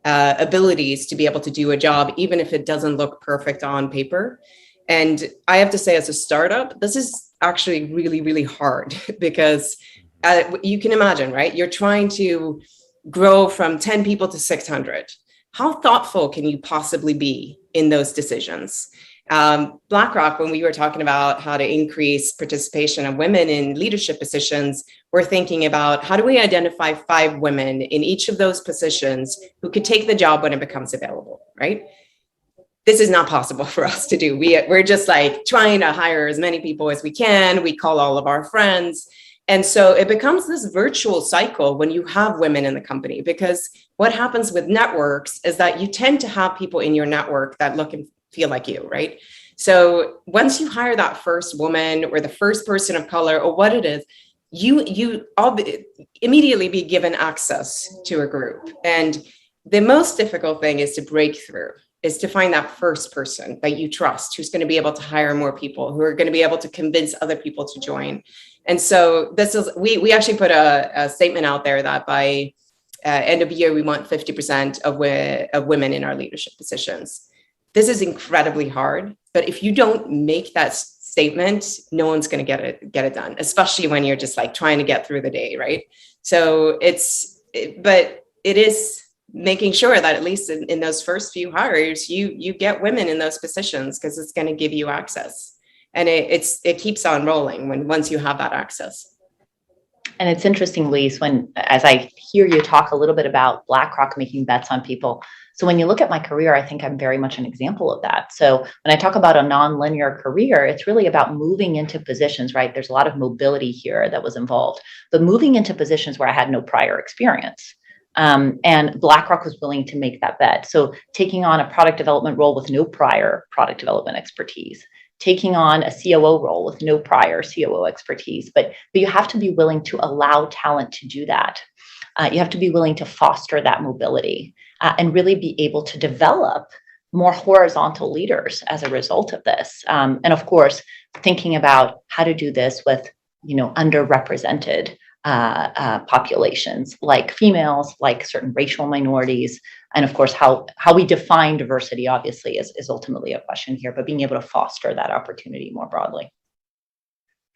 abilities to be able to do a job, even if it doesn't look perfect on paper. And I have to say, as a startup, this is actually really, really hard because you can imagine, right? You're trying to grow from 10 people to 600. How thoughtful can you possibly be in those decisions? BlackRock, when we were talking about how to increase participation of women in leadership positions, we're thinking about how do we identify 5 women in each of those positions who could take the job when it becomes available, right? This is not possible for us to do. We're just like trying to hire as many people as we can. We call all of our friends. And so it becomes this virtual cycle when you have women in the company, because what happens with networks is that you tend to have people in your network that look and feel like you, right? So once you hire that first woman or the first person of color or what it is, you all immediately be given access to a group. And the most difficult thing is to break through, is to find that first person that you trust, who's going to be able to hire more people, who are going to be able to convince other people to join. And so this is, we actually put a statement out there that by end of year, we want 50% of women in our leadership positions. This is incredibly hard, but if you don't make that statement, no one's going to get it done, especially when you're just like trying to get through the day, right? So but it is making sure that at least in those first few hires, you get women in those positions, because it's going to give you access, and it keeps on rolling once you have that access. And it's interesting, Louise, as I hear you talk a little bit about BlackRock making bets on people. So when you look at my career, I think I'm very much an example of that. So when I talk about a non-linear career, it's really about moving into positions, right? There's a lot of mobility here that was involved, but moving into positions where I had no prior experience. And BlackRock was willing to make that bet. So taking on a product development role with no prior product development expertise, taking on a COO role with no prior COO expertise, but you have to be willing to allow talent to do that. You have to be willing to foster that mobility and really be able to develop more horizontal leaders as a result of this. And of course, thinking about how to do this with, underrepresented populations like females, like certain racial minorities. And of course, how we define diversity obviously is ultimately a question here, but being able to foster that opportunity more broadly.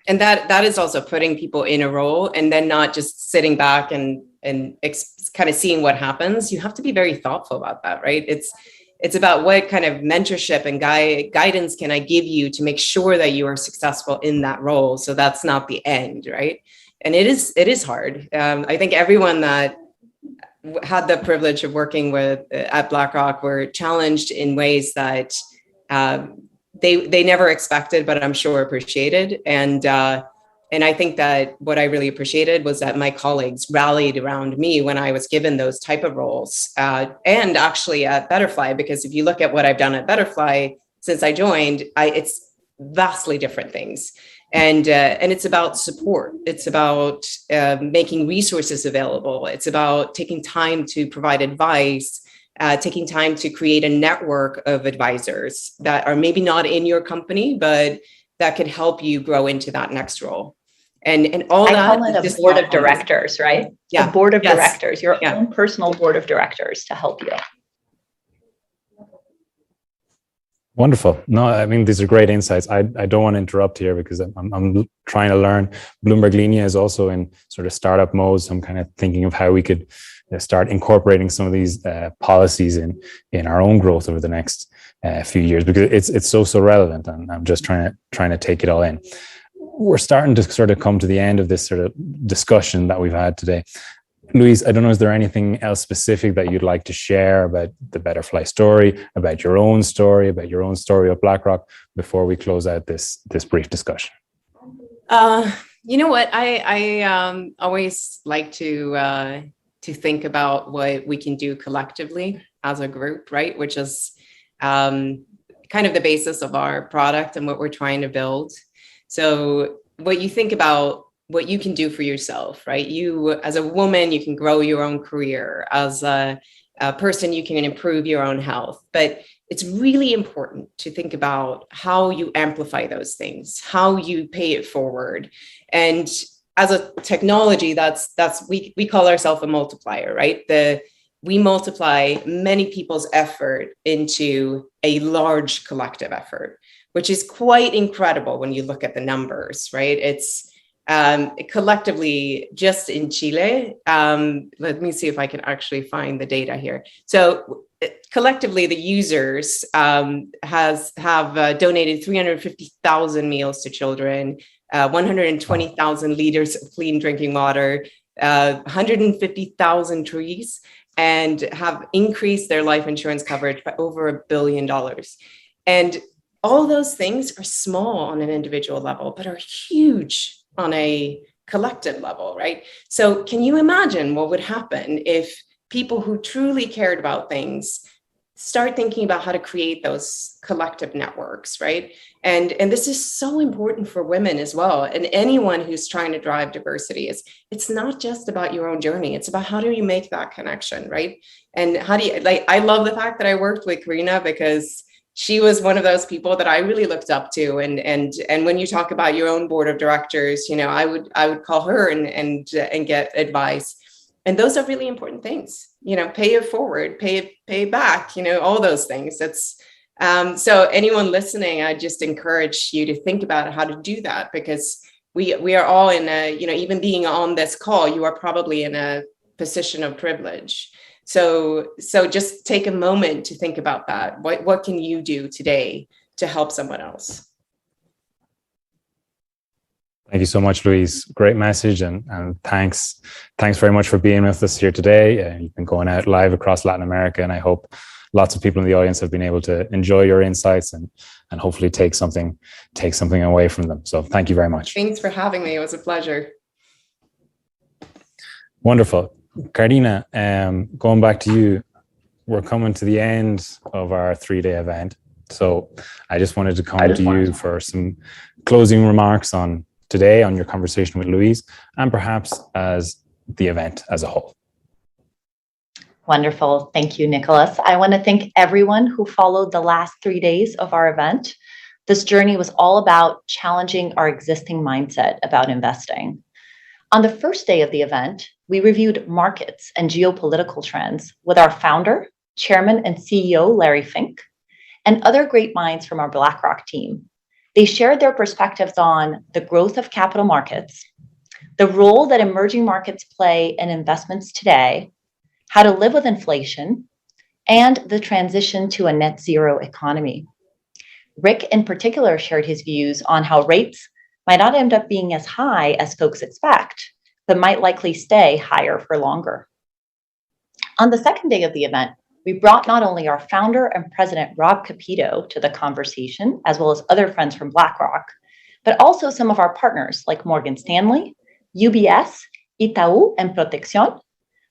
And that is also putting people in a role and then not just sitting back and kind of seeing what happens. You have to be very thoughtful about that, right? It's about what kind of mentorship and guidance can I give you to make sure that you are successful in that role. So that's not the end, right? And it is hard. I think everyone that had the privilege of working at BlackRock were challenged in ways that they never expected, but I'm sure appreciated. And I think that what I really appreciated was that my colleagues rallied around me when I was given those type of roles, and actually at Betterfly, because if you look at what I've done at Betterfly since I joined, it's vastly different things. And it's about support. It's about making resources available. It's about taking time to provide advice, taking time to create a network of advisors that are maybe not in your company, but that could help you grow into that next role. And all that. I call it a board of directors, right? Yeah. A board of directors, your own personal board of directors to help you. Wonderful. No, I mean, these are great insights. I don't want to interrupt here because I'm trying to learn. Bloomberg Linea is also in sort of startup mode. So I'm kind of thinking of how we could start incorporating some of these policies in our own growth over the next few years, because it's so relevant, and I'm just trying to take it all in. We're starting to sort of come to the end of this sort of discussion that we've had today. Louise, I don't know, is there anything else specific that you'd like to share about the Betterfly story, about your own story at BlackRock before we close out this brief discussion? You know what? I always like to think about what we can do collectively as a group, right? Which is kind of the basis of our product and what we're trying to build. So what you think about what you can do for yourself, right? You, as a woman, you can grow your own career. As a person, you can improve your own health. But it's really important to think about how you amplify those things, how you pay it forward. And as a technology, we call ourselves a multiplier, right? We multiply many people's effort into a large collective effort, which is quite incredible when you look at the numbers, right? It's collectively, just in Chile, let me see if I can actually find the data here. So collectively, the users have donated 350,000 meals to children, 120,000 liters of clean drinking water, 150,000 trees, and have increased their life insurance coverage by over $1 billion. And all those things are small on an individual level, but are huge on a collective level, right? So can you imagine what would happen if people who truly cared about things start thinking about how to create those collective networks, right? And this is so important for women as well. And anyone who's trying to drive diversity it's not just about your own journey. It's about how do you make that connection, right? And how do you, I love the fact that I worked with Karina because she was one of those people that I really looked up to. And when you talk about your own board of directors, I would call her and get advice. And those are really important things, pay it forward, pay it back, all those things. It's so anyone listening, I just encourage you to think about how to do that, because we are all in a, even being on this call, you are probably in a position of privilege. So just take a moment to think about that. What can you do today to help someone else? Thank you so much, Louise. Great message, and thanks very much for being with us here today. You've been going out live across Latin America, and I hope lots of people in the audience have been able to enjoy your insights and hopefully take something away from them. So thank you very much. Thanks for having me. It was a pleasure. Wonderful. Karina, going back to you, we're coming to the end of our 3-day event. So I just wanted to come to you for some closing remarks on today, on your conversation with Louise, and perhaps as the event as a whole. Wonderful. Thank you, Nicholas. I want to thank everyone who followed the last 3 days of our event. This journey was all about challenging our existing mindset about investing. On the first day of the event, we reviewed markets and geopolitical trends with our founder, chairman, and CEO, Larry Fink, and other great minds from our BlackRock team. They shared their perspectives on the growth of capital markets, the role that emerging markets play in investments today, how to live with inflation, and the transition to a net zero economy. Rick, in particular, shared his views on how rates might not end up being as high as folks expect, but might likely stay higher for longer. On the second day of the event, we brought not only our founder and president, Rob Capito, to the conversation, as well as other friends from BlackRock, but also some of our partners like Morgan Stanley, UBS, Itaú, and Protección,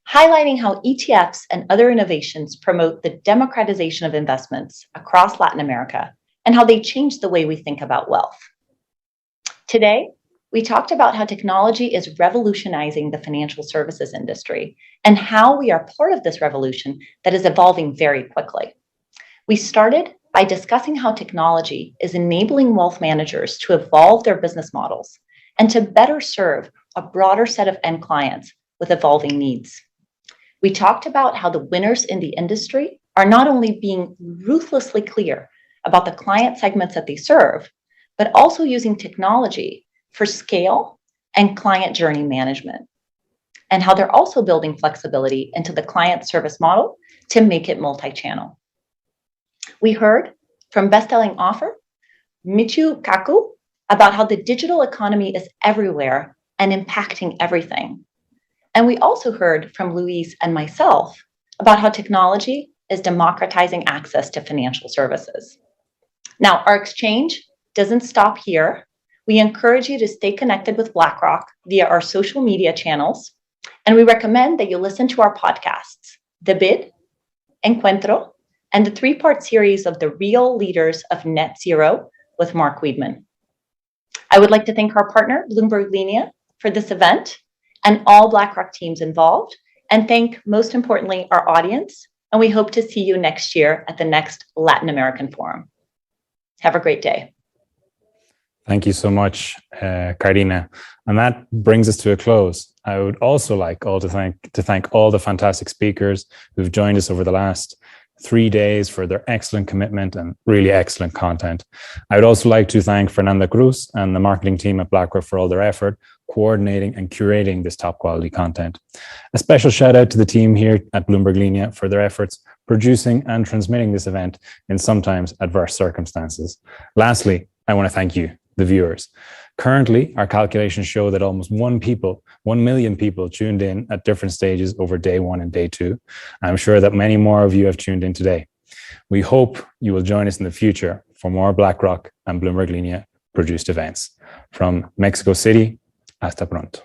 highlighting how ETFs and other innovations promote the democratization of investments across Latin America and how they change the way we think about wealth. Today, we talked about how technology is revolutionizing the financial services industry and how we are part of this revolution that is evolving very quickly. We started by discussing how technology is enabling wealth managers to evolve their business models and to better serve a broader set of end clients with evolving needs. We talked about how the winners in the industry are not only being ruthlessly clear about the client segments that they serve, but also using technology for scale and client journey management, and how they're also building flexibility into the client service model to make it multi-channel. We heard from best-selling author Michio Kaku about how the digital economy is everywhere and impacting everything. And we also heard from Louise and myself about how technology is democratizing access to financial services. Now, our exchange doesn't stop here. We encourage you to stay connected with BlackRock via our social media channels, and we recommend that you listen to our podcasts, The Bid, Encuentro, and the 3-part series of The Real Leaders of Net Zero with Mark Wiedman. I would like to thank our partner, Bloomberg Linea, for this event and all BlackRock teams involved, and thank, most importantly, our audience, and we hope to see you next year at the next Latin American Forum. Have a great day. Thank you so much, Karina. And that brings us to a close. I would also like to thank all the fantastic speakers who've joined us over the last 3 days for their excellent commitment and really excellent content. I would also like to thank Fernanda Cruz and the marketing team at BlackRock for all their effort coordinating and curating this top quality content. A special shout out to the team here at Bloomberg Linea for their efforts producing and transmitting this event in sometimes adverse circumstances. Lastly, I want to thank you, the viewers. Currently, our calculations show that almost 1 million people tuned in at different stages over day 1 and day 2. I'm sure that many more of you have tuned in today. We hope you will join us in the future for more BlackRock and Bloomberg Linea produced events. From Mexico City, hasta pronto.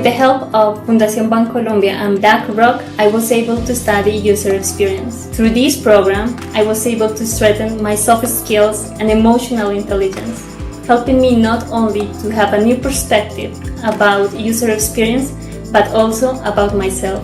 With the help of Fundación Bancolombia and BlackRock, I was able to study user experience. Through this program, I was able to strengthen my soft skills and emotional intelligence, helping me not only to have a new perspective about user experience, but also about myself.